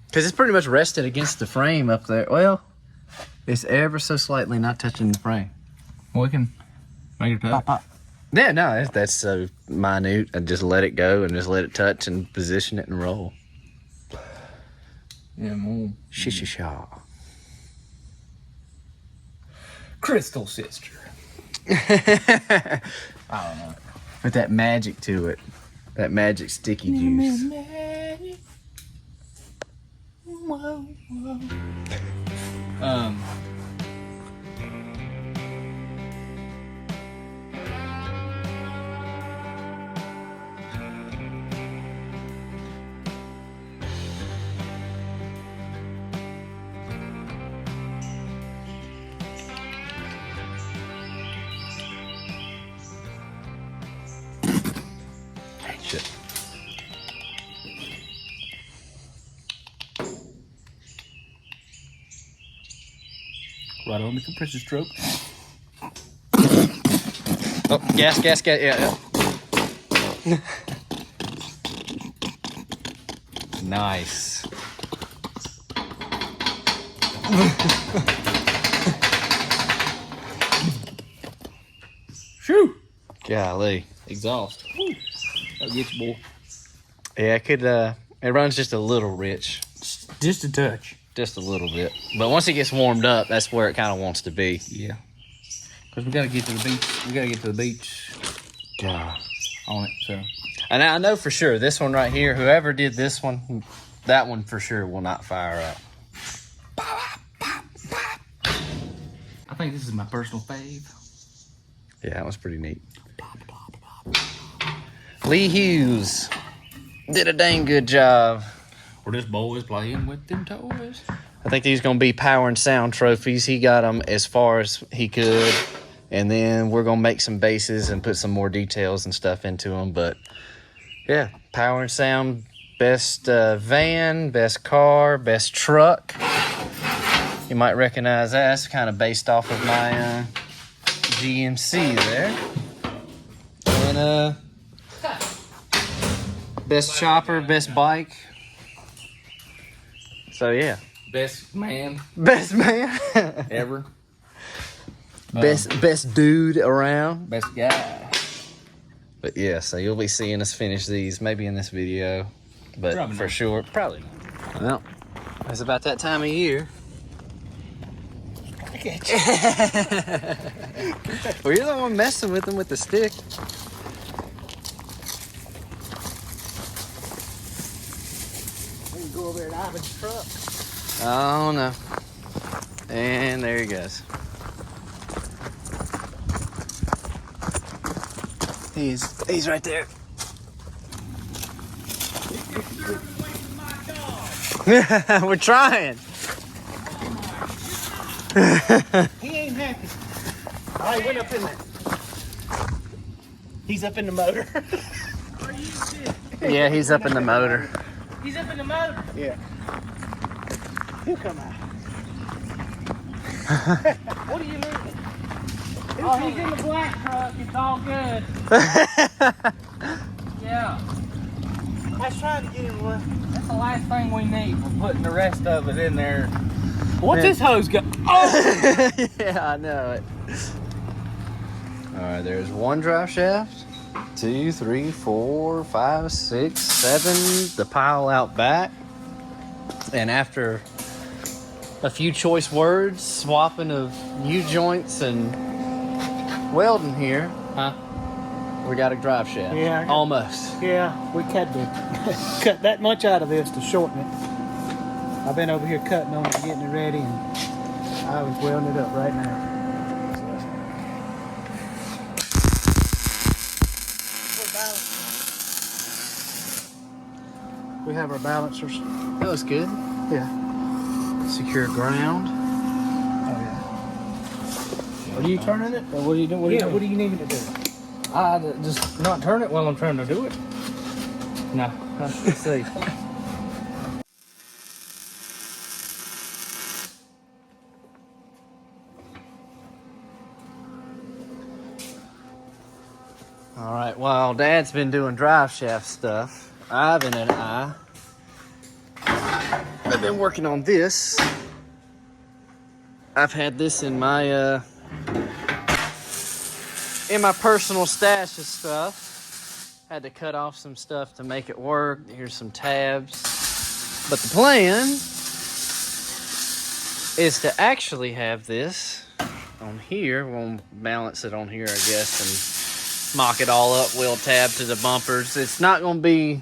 Because it's pretty much rested against the frame up there. Well, it's ever so slightly not touching the frame. we can make it touch. Pop, pop. Yeah, no, that's so minute. And just let it go and just let it touch and position it and roll. Yeah, more. Shisha. Crystal Sister. I don't know. With that magic to it. That magic sticky juice. Shit. Right on the compressor stroke. Oh, gas, yeah. Nice. Shoo! Golly. Exhaust. Woo. That'll get you, boy. Yeah, it could, it runs just a little rich. Just a touch. Just a little bit. But once it gets warmed up, that's where it kind of wants to be. Yeah. Because we got to get to the beach. We got to get to the beach God. on it, so. And I know for sure, this one right here, whoever did this one, that one for sure will not fire up. I think this is my personal fave. Yeah, that was pretty neat. Lee Hughes did a dang good job. Where this boy is playing with them toys. I think these going to be power and sound trophies. He got them as far as he could. And then we're going to make some bases and put some more details and stuff into them. But yeah, power and sound, best van, best car, best truck. You might recognize that. It's kind of based off of my GMC there. And best chopper, best bike. So yeah. Best man Best man. ever. Best dude around. Best guy. But yeah, so you'll be seeing us finish these maybe in this video. But Probably for not. sure, probably not. Well, it's about that time of year. Well, you're the one messing with them with the stick. We can go over there to Ivan's truck. Oh no. And there he goes. He's right there. We're trying. He ain't happy. Oh, he went up in there. He's up in the motor. Are you serious? Yeah, he's up in the motor. He's up in the motor? Yeah. He'll come out. What are you moving? Oh, he's in the black truck. It's all good. Yeah. I was trying to get him one. That's the last thing we need. We're putting the rest of it in there. What's this hose got? Oh! Yeah, I know it. All right, there's one drive shaft. 2, 3, 4, 5, 6, 7. The pile out back. And after a few choice words, swapping of U-joints and welding here, we got a drive shaft. Yeah. Almost. Yeah, we cut that much out of this to shorten it. I've been over here cutting on it, getting it ready, and I was welding it up right now. We have our balancers. That looks good. Yeah. Secure ground. Oh yeah. Are you turning it? Or what are you doing? What do you need me to do? I just not turn it while I'm trying to do it. No. Let's see. All right, while Dad's been doing drive shaft stuff, Ivan and I have been working on this. I've had this in my personal stash of stuff. Had to cut off some stuff to make it work. Here's some tabs. But the plan is to actually have this on here. We'll balance it on here, I guess, and mock it all up. We'll tab to the bumpers. It's not going to be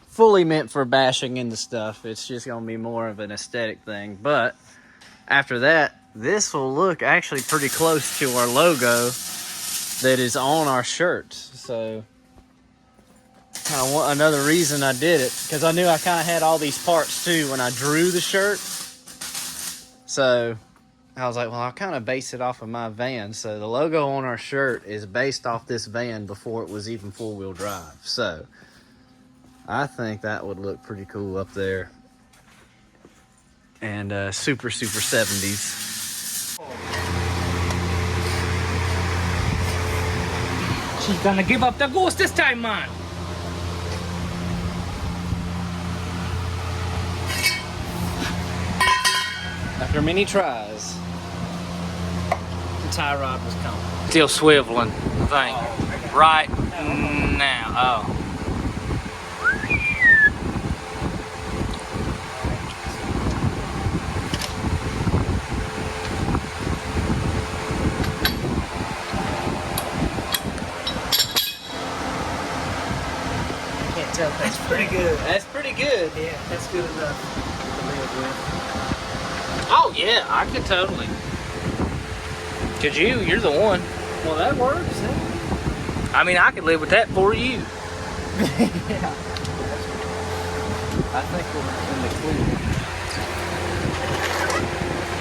fully meant for bashing into stuff. It's just going to be more of an aesthetic thing. But after that, this will look actually pretty close to our logo that is on our shirts. So another reason I did it, because I knew I kind of had all these parts too when I drew the shirt. So I was like, well, I'll kind of base it off of my van. So the logo on our shirt is based off this van before it was even four-wheel drive. So I think that would look pretty cool up there. And super 70s. She's gonna give up the ghost this time, man. After many tries, the tie rod was coming. Still swiveling, I think. Right now. Oh. That's pretty good. That's pretty good. Yeah, that's good enough to live with. Oh yeah, I could totally. Cause you're the one. Well, that works. I mean, I could live with that for you. Yeah. I think we're in the clear.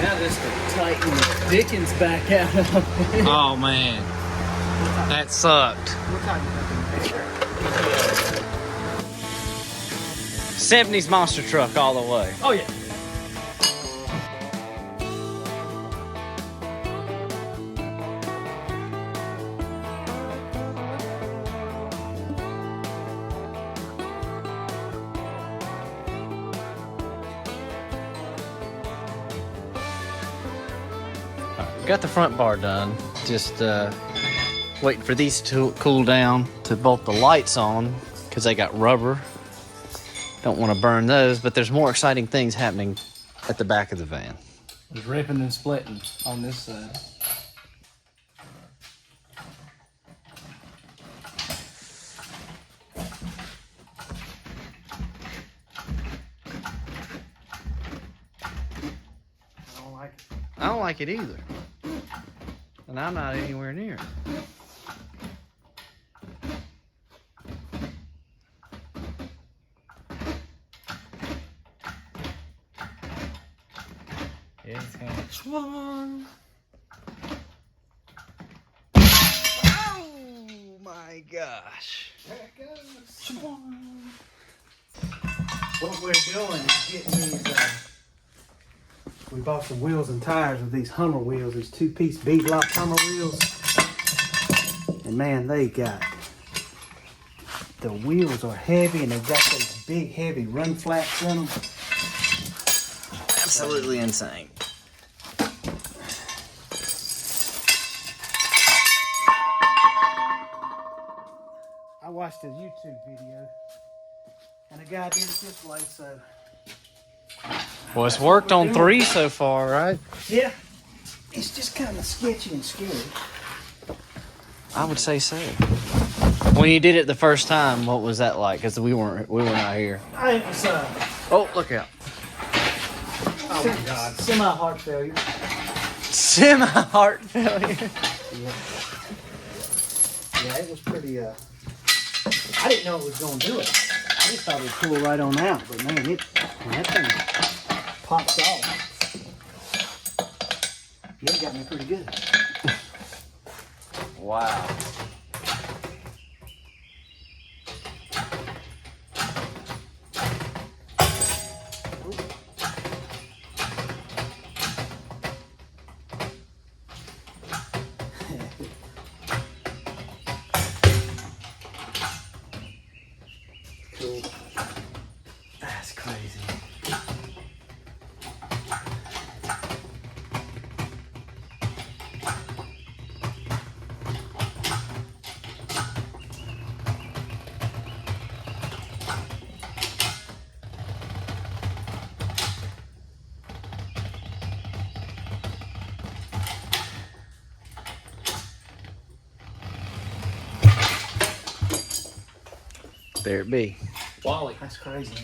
Now just to tighten the Dickens back out of it. Oh man, that sucked. We're talking about the 70s monster truck all the way. Oh yeah. Got the front bar done. Just waiting for these to cool down to bolt the lights on because they got rubber. Don't want to burn those, but there's more exciting things happening at the back of the van. It's ripping and splitting on this side. I don't like it. I don't like it either. And I'm not anywhere near it. Yeah, it's kind of swung. Oh my gosh. There it goes. What we're doing is getting these we bought some wheels and tires with these Hummer wheels, these 2-piece beadlock Hummer wheels. And man, the wheels are heavy and they've got those big heavy run flats in them. Absolutely insane. I watched a YouTube video and a guy did it this way, so. Well, it's worked on 3 so far, right? Yeah. It's just kind of sketchy and scary. I would say so. When you did it the first time, what was that like? Because we were not here. It was Oh, look out! oh my God, semi-heart failure. Semi-heart failure. Yeah, it was pretty. I didn't know it was gonna do it. I just thought it'd pull right on out, but man, when that thing pops off, yeah, it got me pretty good. Wow. Cool. That's crazy. There it be. Wally. That's crazy.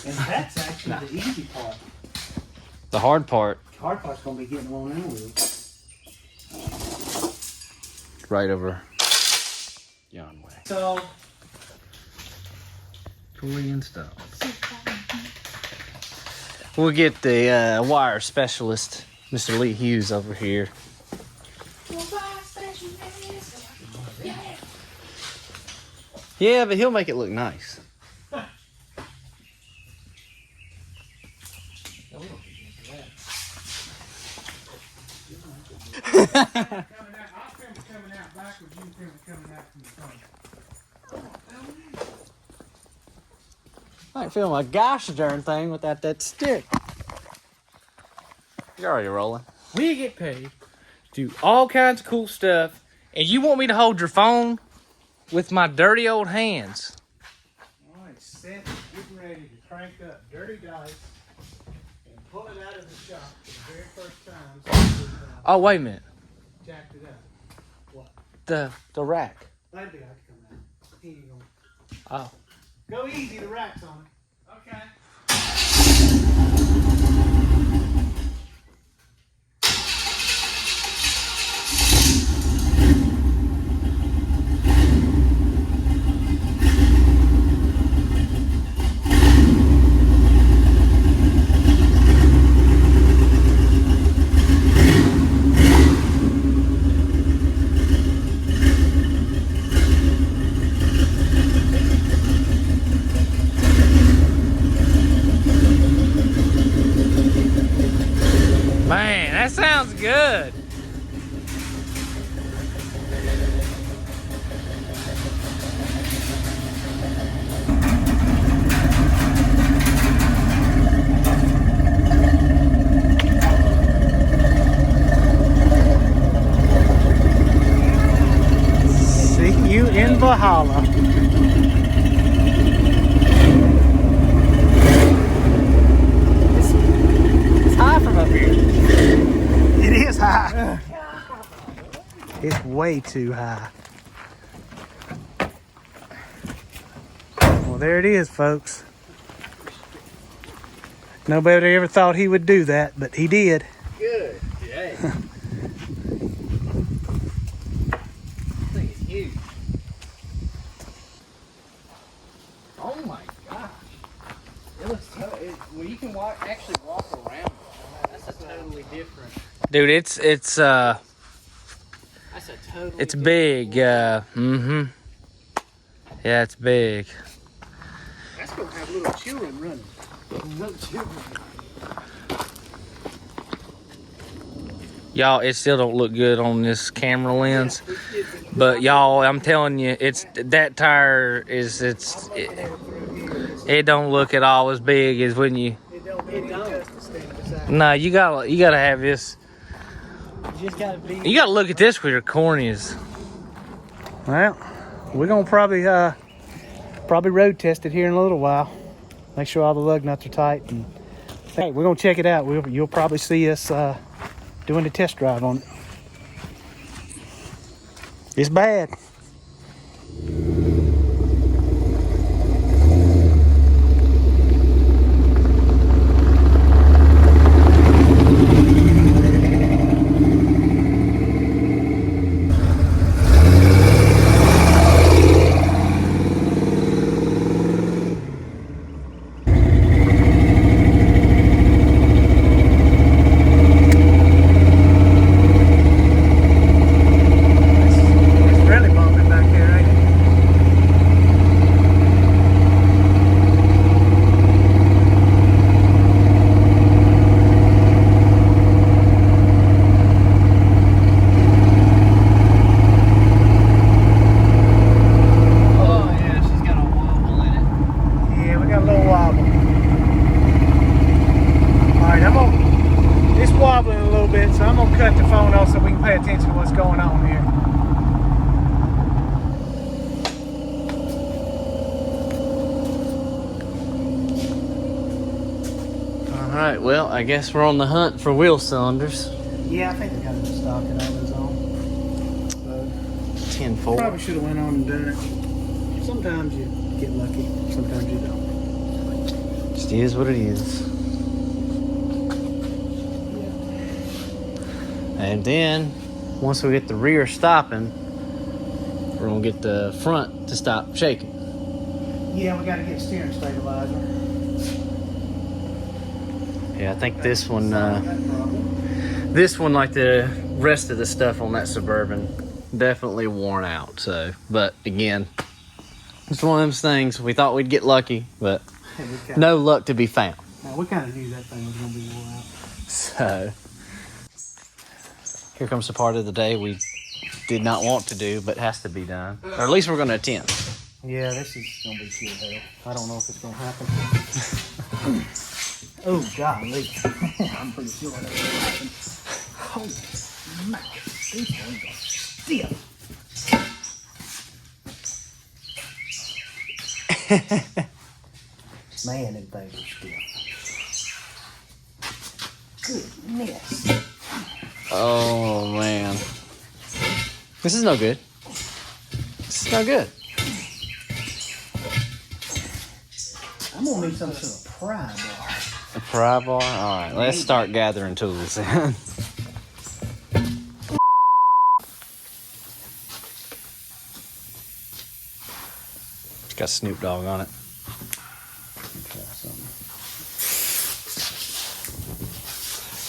And that's actually the easy part. The hard part, The hard part's gonna be getting on in with. right over yon way. So Fully installed. We'll get the wire specialist, Mr. Lee Hughes, over here. Yeah, but he'll make it look nice. I ain't feeling a gosh darn thing without that stick. You're already rolling. We get paid to do all kinds of cool stuff, and you want me to hold your phone with my dirty old hands? all right, set, getting ready to crank up dirty dice and pull it out of the shop for the very first time. So Oh, wait a minute. jacked it up. What? The rack. That'd be hard to come out. He ain't gonna. Oh. Go easy, the rack's on it. Okay. Man, that sounds good. See you in Valhalla. It's high from up here. It is high. It's way too high. Well, there it is, folks. Nobody ever thought he would do that, but he did. Good. Yeah. Thing is huge. Oh my gosh. It looks well, you can actually walk around it. That's a totally different. Dude, it's That's a totally it's big. Mm-hmm. Yeah, it's big. That's gonna have little children running. Little children. Y'all, it still don't look good on this camera lens. But y'all, I'm telling you, it's that tire is it don't look at all as big as when you. It don't. Nah, you gotta have this. You just gotta be. You gotta look at this with your corneas. Well, we're gonna probably road test it here in a little while. Make sure all the lug nuts are tight. And hey, we're gonna check it out. You'll probably see us doing the test drive on it. It's bad. So I'm gonna cut the phone off so we can pay attention to what's going on here. All right, well, I guess we're on the hunt for wheel cylinders. Yeah, I think we got enough stock in all those on. So 10-4. probably should have went on and done it. Sometimes you get lucky, sometimes you don't. Just is what it is. And then, once we get the rear stopping, we're gonna get the front to stop shaking. Yeah, we gotta get steering stabilizer. Yeah, I think this one, like the rest of the stuff on that Suburban, definitely worn out. So, but again, it's one of those things. We thought we'd get lucky, but no luck to be found. Now, we kind of knew that thing was gonna be worn out. So. Here comes the part of the day we did not want to do, but has to be done. Or at least we're going to attempt. Yeah, this is going to be pure hell. I don't know if it's going to happen. Oh, golly. I'm pretty sure that's going to happen. Holy man, these things are stiff. Man, them things are stiff. Goodness. Oh, man. This is no good. This is no good. I'm going to need some sort of pry bar. A pry bar? All right, let's start gathering tools then. It's got Snoop Dogg on it.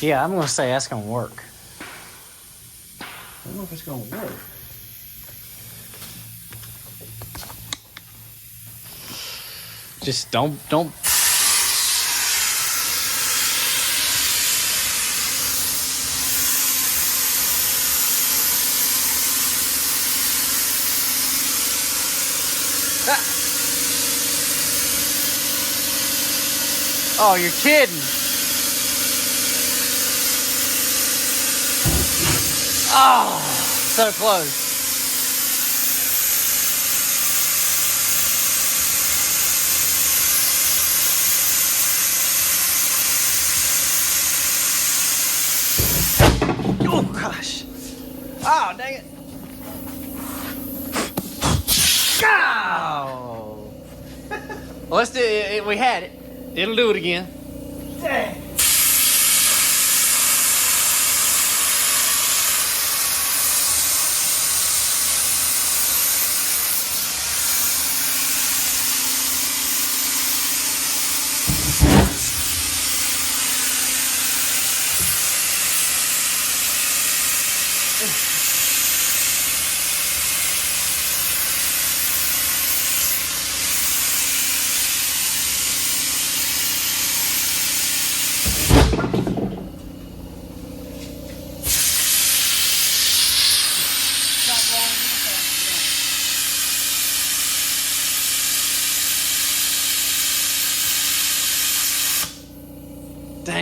Yeah, I'm going to say that's going to work. I don't know if it's going to work. Just don't. Ah. Oh, you're kidding. Oh, so close. Oh, gosh. Oh, dang it. Oh. Well, let's do it. We had it. It'll do it again. Dang.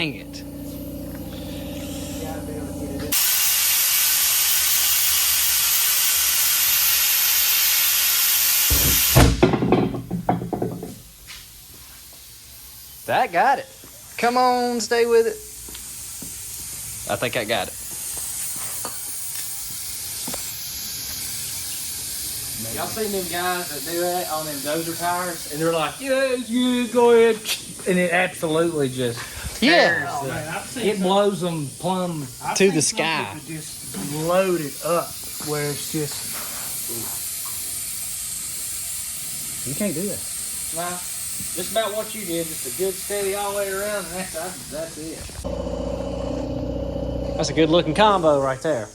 Dang it. You gotta be able to get it in. That got it. Come on, stay with it. I think I got it. Y'all seen them guys that do that on them dozer tires? And they're like, yeah, it's good, go ahead. And it absolutely just Yeah. Oh, man, I've seen it blows them plumb. I've to seen the some sky. people just load it up where it's just. You can't do that. Nah, just about what you did, just a good steady all the way around, and that's it. That's a good looking combo right there.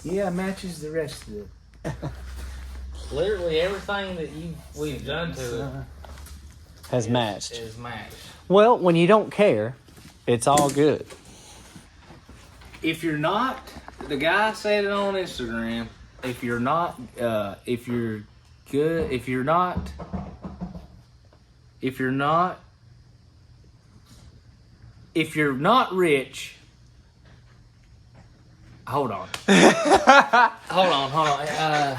Yeah, it matches the rest of it. Literally everything that we've done to it Has matched. is matched. Well, when you don't care, it's all good. If you're not, the guy said it on Instagram. If you're not rich. Hold on. hold on.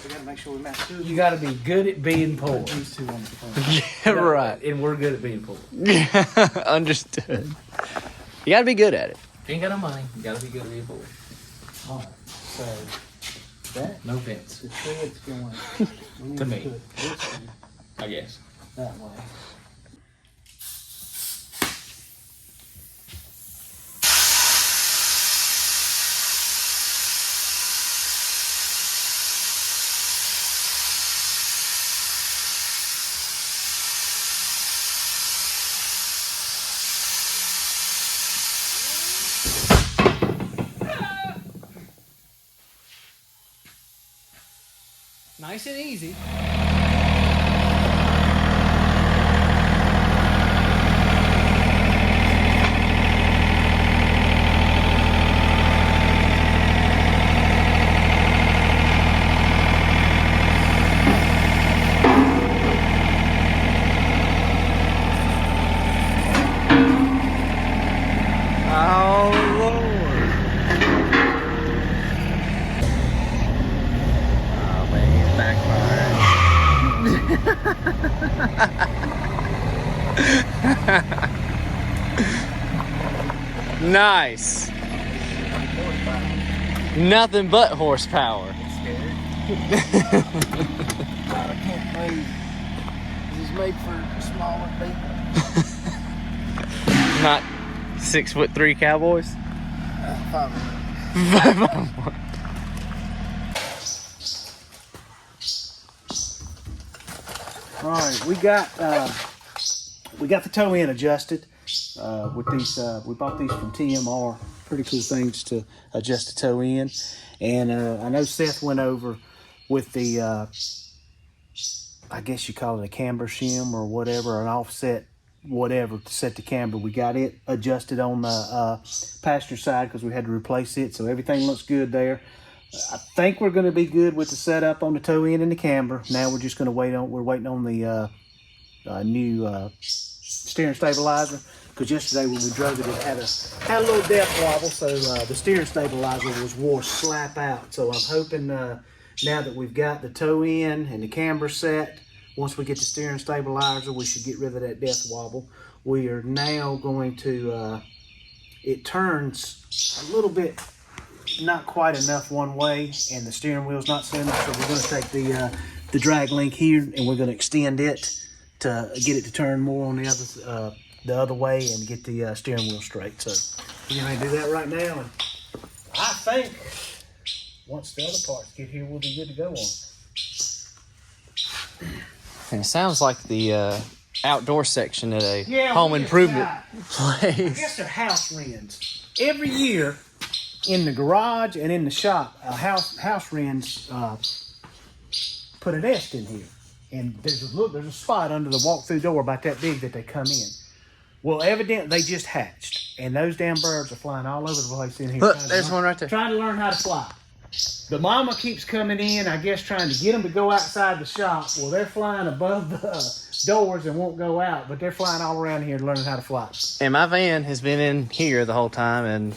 We gotta make sure we match two. You got to be good at being poor. These two on the phone. Yeah, right. And we're good at being poor. Understood. You gotta be good at it. If you ain't got no money, you got to be good at being poor. All right. So that No offense, the thread's going. We need To me. put this one I guess. that way. Nice and easy. Oh, Lord. Oh, man, he's backfiring. Nice. Nothing but horsepower. I can't believe this is made for smaller people. Not 6'3" cowboys. 5. All right, we got the toe end adjusted with these. We bought these from TMR. Pretty cool things to adjust the toe end. And I know Seth went over with the, I guess you call it a camber shim or whatever, an offset whatever to set the camber. We got it adjusted on the passenger side because we had to replace it. So everything looks good there. I think we're going to be good with the setup on the toe end and the camber. Now we're just going to we're waiting on the new steering stabilizer, because yesterday when we drove it, it had a little depth wobble, so the steering stabilizer wore slap out. So I'm hoping now that we've got the toe end and the camber set, once we get the steering stabilizer, we should get rid of that depth wobble. We are now going to, it turns a little bit, not quite enough one way, and the steering wheel's not centered, so we're going to take the drag link here and we're going to extend it to get it to turn more on the other way and get the steering wheel straight. So we're going to do that right now, and I think once the other parts get here, we'll be good to go on. And it sounds like the outdoor section at a Yeah, home we improvement got- I place. guess they're house wrens. Every year in the garage and in the shop, house wrens put a nest in here. And there's a spot under the walk-through door about that big that they come in. Well, evidently they just hatched, and those damn birds are flying all over the place in here. Look, there's one right there. Trying to learn how to fly. The mama keeps coming in, I guess, trying to get them to go outside the shop. Well, they're flying above doors and won't go out, but they're flying all around here learning how to fly. And my van has been in here the whole time, and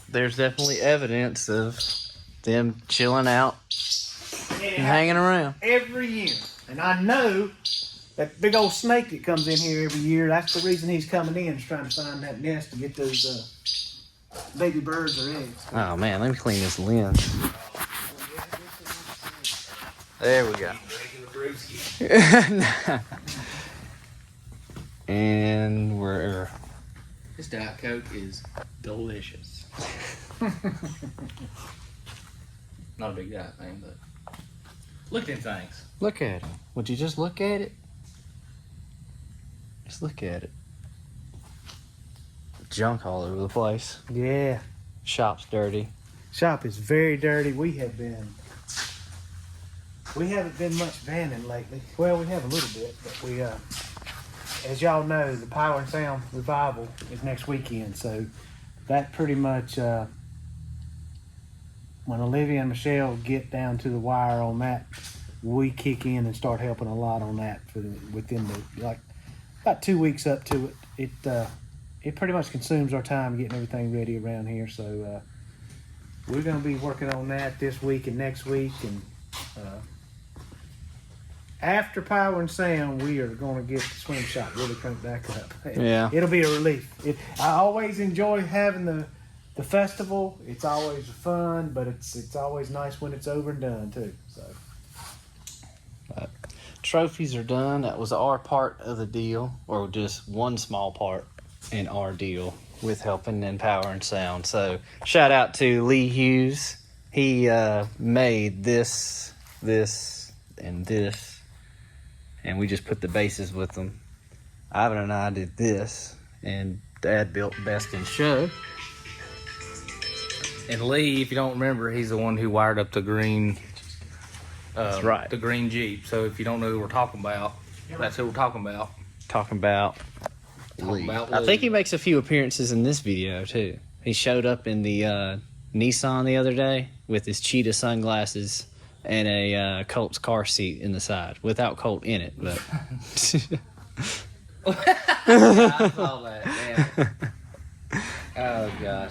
there's definitely evidence of them chilling out and hanging around. Every year. And I know that big old snake that comes in here every year, that's the reason he's coming in, is trying to find that nest to get those baby birds or eggs. Oh man, let me clean this lens. There we go. And we're... This Diet Coke is delicious. Not a big Diet fan, but look at them things. Look at it. Would you just look at it? Just look at it. Junk all over the place. Yeah. Shop's dirty. Shop is very dirty. We haven't been much vanning lately. Well, we have a little bit, but we, as y'all know, the Power and Sound Revival is next weekend. So that pretty much, when Olivia and Michelle get down to the wire on that, we kick in and start helping a lot on that within the, like, about 2 weeks up to it. It pretty much consumes our time getting everything ready around here. So we're going to be working on that this week and next week. And after Power and Sound, we are going to get the swing shop really cranked back up. Yeah. It'll be a relief. I always enjoy having the festival. It's always fun, but it's always nice when it's over and done too. So trophies are done. That was our part of the deal, or just one small part in our deal with helping in Power and Sound. So shout out to Lee Hughes. He made this, and this, and we just put the bases with them. Ivan and I did this, and Dad built Best in Show. And Lee, if you don't remember, he's the one who wired up the green. That's right. The green Jeep. So if you don't know who we're talking about, that's who we're talking about. Talking about Lee. I think he makes a few appearances in this video too. He showed up in the Nissan the other day with his cheetah sunglasses and a Colt's car seat in the side, without Colt in it. But I saw that. Yeah. Oh gosh.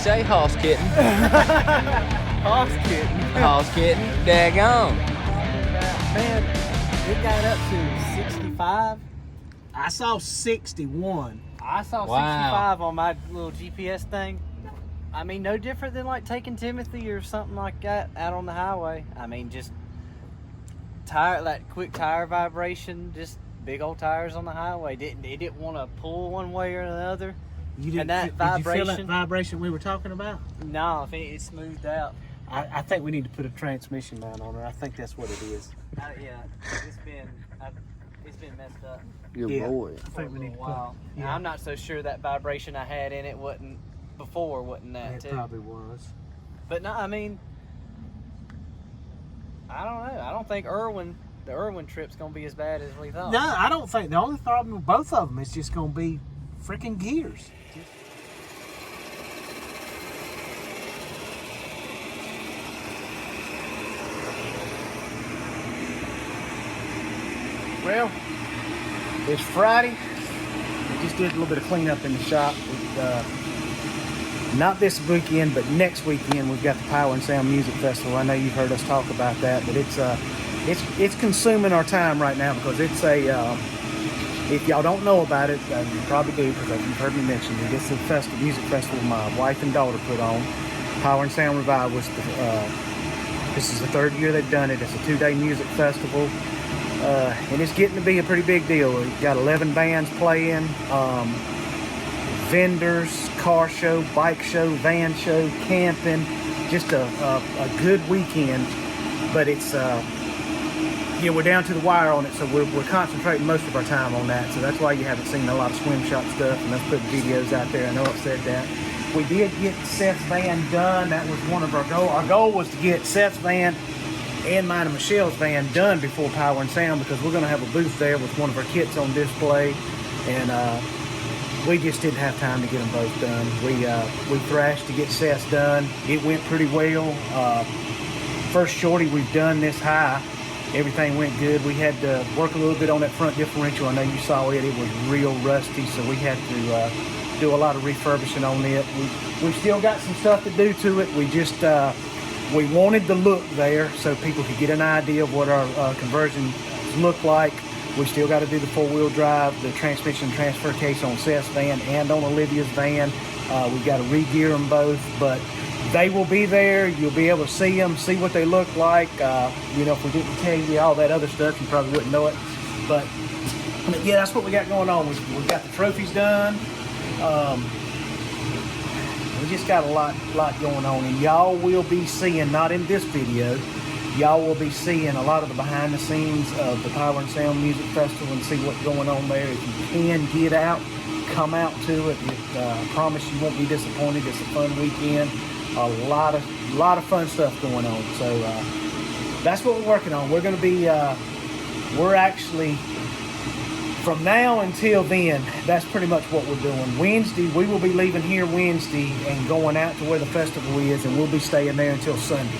say, hoss kitten. Hoss kitten. Hoss kitten. Daggone. Man, it got up to 65. I saw 61. I saw Wow. 65 on my little GPS thing. I mean, no different than like taking Timothy or something like that out on the highway. I mean, just that quick tire vibration, just big old tires on the highway. It didn't want to pull one way or another. You didn't, And that did you feel that vibration? vibration we were talking about? No, it smoothed out. I think we need to put a transmission mount on her. I think that's what it is. Yeah, it's been messed up Your Yeah. boy. I for a think we need little to put. while. Yeah. I'm not so sure that vibration I had in it wasn't that It too. probably was. But no, I mean, I don't know. I don't think the Irwin trip's gonna be as bad as we thought. No, I don't think. The only problem with both of them is just going to be freaking gears. Well, it's Friday. We just did a little bit of cleanup in the shop. Not this weekend, but next weekend we've got the Power and Sound Music Festival. I know you've heard us talk about that, but it's consuming our time right now because it's if y'all don't know about it, you probably do because you've heard me mention it. It's a music festival my wife and daughter put on. Power and Sound Revive was this is the third year they've done it. It's a 2-day music festival. And it's getting to be a pretty big deal. We've got 11 bands playing, vendors, car show, bike show, van show, camping. Just a good weekend. But it's we're down to the wire on it, so we're concentrating most of our time on that. So that's why you haven't seen a lot of swim shop stuff and us putting videos out there. I know I've said that. We did get Seth's van done. That was one of our goals. Our goal was to get Seth's van and mine and Michelle's van done before Power and Sound because we're going to have a booth there with one of our kits on display, and we just didn't have time to get them both done. We thrashed to get Seth's done. It went pretty well. First shorty we've done this high, everything went good. We had to work a little bit on that front differential. I know you saw it. It was real rusty, so we had to do a lot of refurbishing on it. We've still got some stuff to do to it. We just we wanted the look there so people could get an idea of what our conversions look like. We still got to do the 4-wheel drive, the transmission transfer case on Seth's van and on Olivia's van. We've got to re-gear them both, but they will be there. You'll be able to see them, see what they look like. If we didn't tell you all that other stuff, you probably wouldn't know it. But yeah, that's what we got going on. We've got the trophies done. We just got a lot going on, and y'all will be seeing, not in this video, y'all will be seeing a lot of the behind the scenes of the Power and Sound Music Festival and see what's going on there. If you can get out, come out to it. I promise you won't be disappointed. It's a fun weekend. A lot of fun stuff going on. So that's what we're working on. We're going to be, we're actually, from now until then, that's pretty much what we're doing. Wednesday, we will be leaving here Wednesday and going out to where the festival is, and we'll be staying there until Sunday,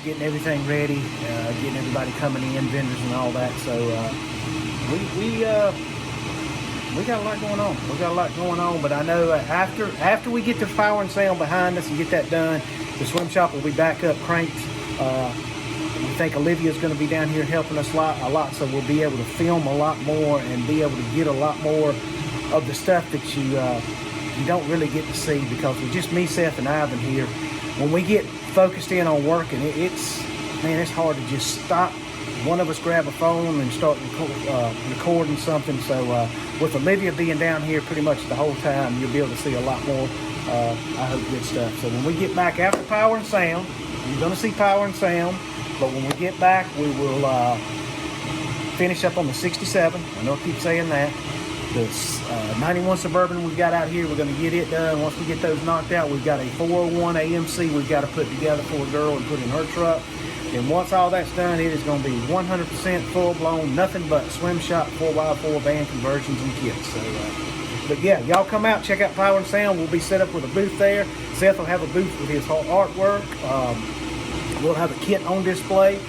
getting everything ready, getting everybody coming in, vendors and all that. So we got a lot going on. We got a lot going on, but I know after we get the Power and Sound behind us and get that done, the swim shop will be back up cranked. We think Olivia's going to be down here helping us a lot, so we'll be able to film a lot more and be able to get a lot more of the stuff that you don't really get to see because with just me, Seth, and Ivan here, when we get focused in on working, it's hard to just stop. One of us grab a phone and start recording something. So with Olivia being down here pretty much the whole time, you'll be able to see a lot more, I hope, good stuff. So when we get back after Power and Sound, you're going to see Power and Sound. But when we get back, we will finish up on the 67. I know I keep saying that. The 91 Suburban we've got out here, we're going to get it done. Once we get those knocked out, we've got a 401 AMC we've got to put together for a girl and put in her truck. And once all that's done, it is going to be 100% full-blown, nothing but swim shop 4x4 van conversions and kits. So, but yeah, y'all come out, check out Power and Sound. We'll be set up with a booth there. Seth will have a booth with his artwork. We'll have a kit on display.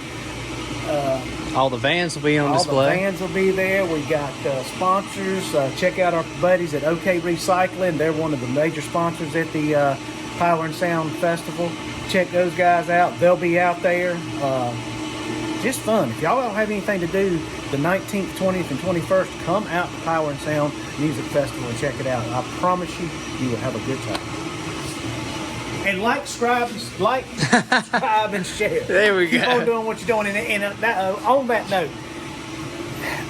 All the vans will be on display. All the vans will be there. We got sponsors. Check out our buddies at OK Recycling. They're one of the major sponsors at the Power and Sound Festival. Check those guys out. They'll be out there. Just fun. If y'all don't have anything to do, the 19th, 20th, and 21st, come out to Power and Sound Music Festival and check it out. I promise you, you will have a good time. And subscribe, and share. There we Keep go. on doing what you're doing. And on that note,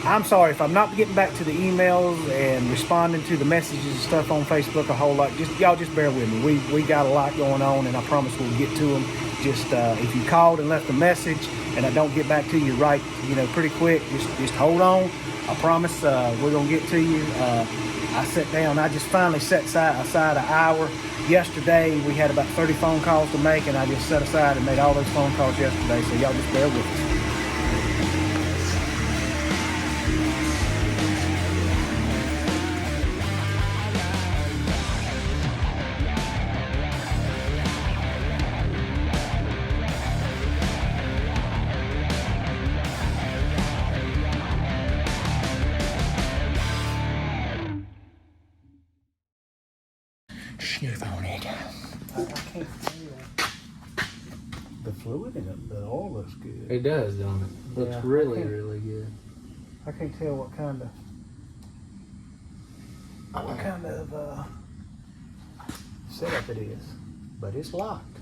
I'm sorry if I'm not getting back to the emails and responding to the messages and stuff on Facebook a whole lot. Y'all just bear with me. We got a lot going on, and I promise we'll get to them. Just if you called and left a message and I don't get back to you pretty quick, just hold on. I promise we're gonna get to you. I sat down. I just finally set aside an hour. Yesterday we had about 30 phone calls to make, and I just set aside and made all those phone calls yesterday. So y'all just bear with us. Sniff on it. I can't tell. The fluid in it, the oil looks good. It does, don't it? Looks Yeah, really, okay. really good. I can't tell what kind of setup it is, but it's locked.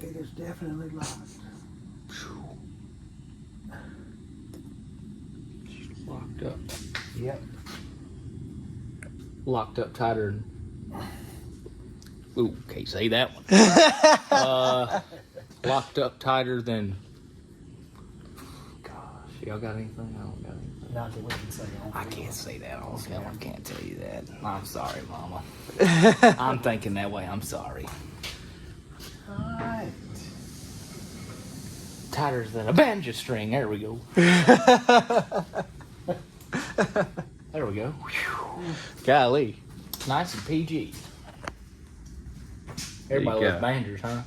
It is definitely locked. Locked up. Yep. Locked up tighter than. Ooh, can't say that one. Locked up tighter than. Gosh, y'all got anything? I don't got anything. Not that we can say on. I can't say that on film. I can't tell you that. I'm sorry, Mama. I'm thinking that way. I'm sorry. Alright. Tighter than a banjo string. There we go. There we go. Whew. Golly. Nice and PG. Everybody you loves go. banjos, huh?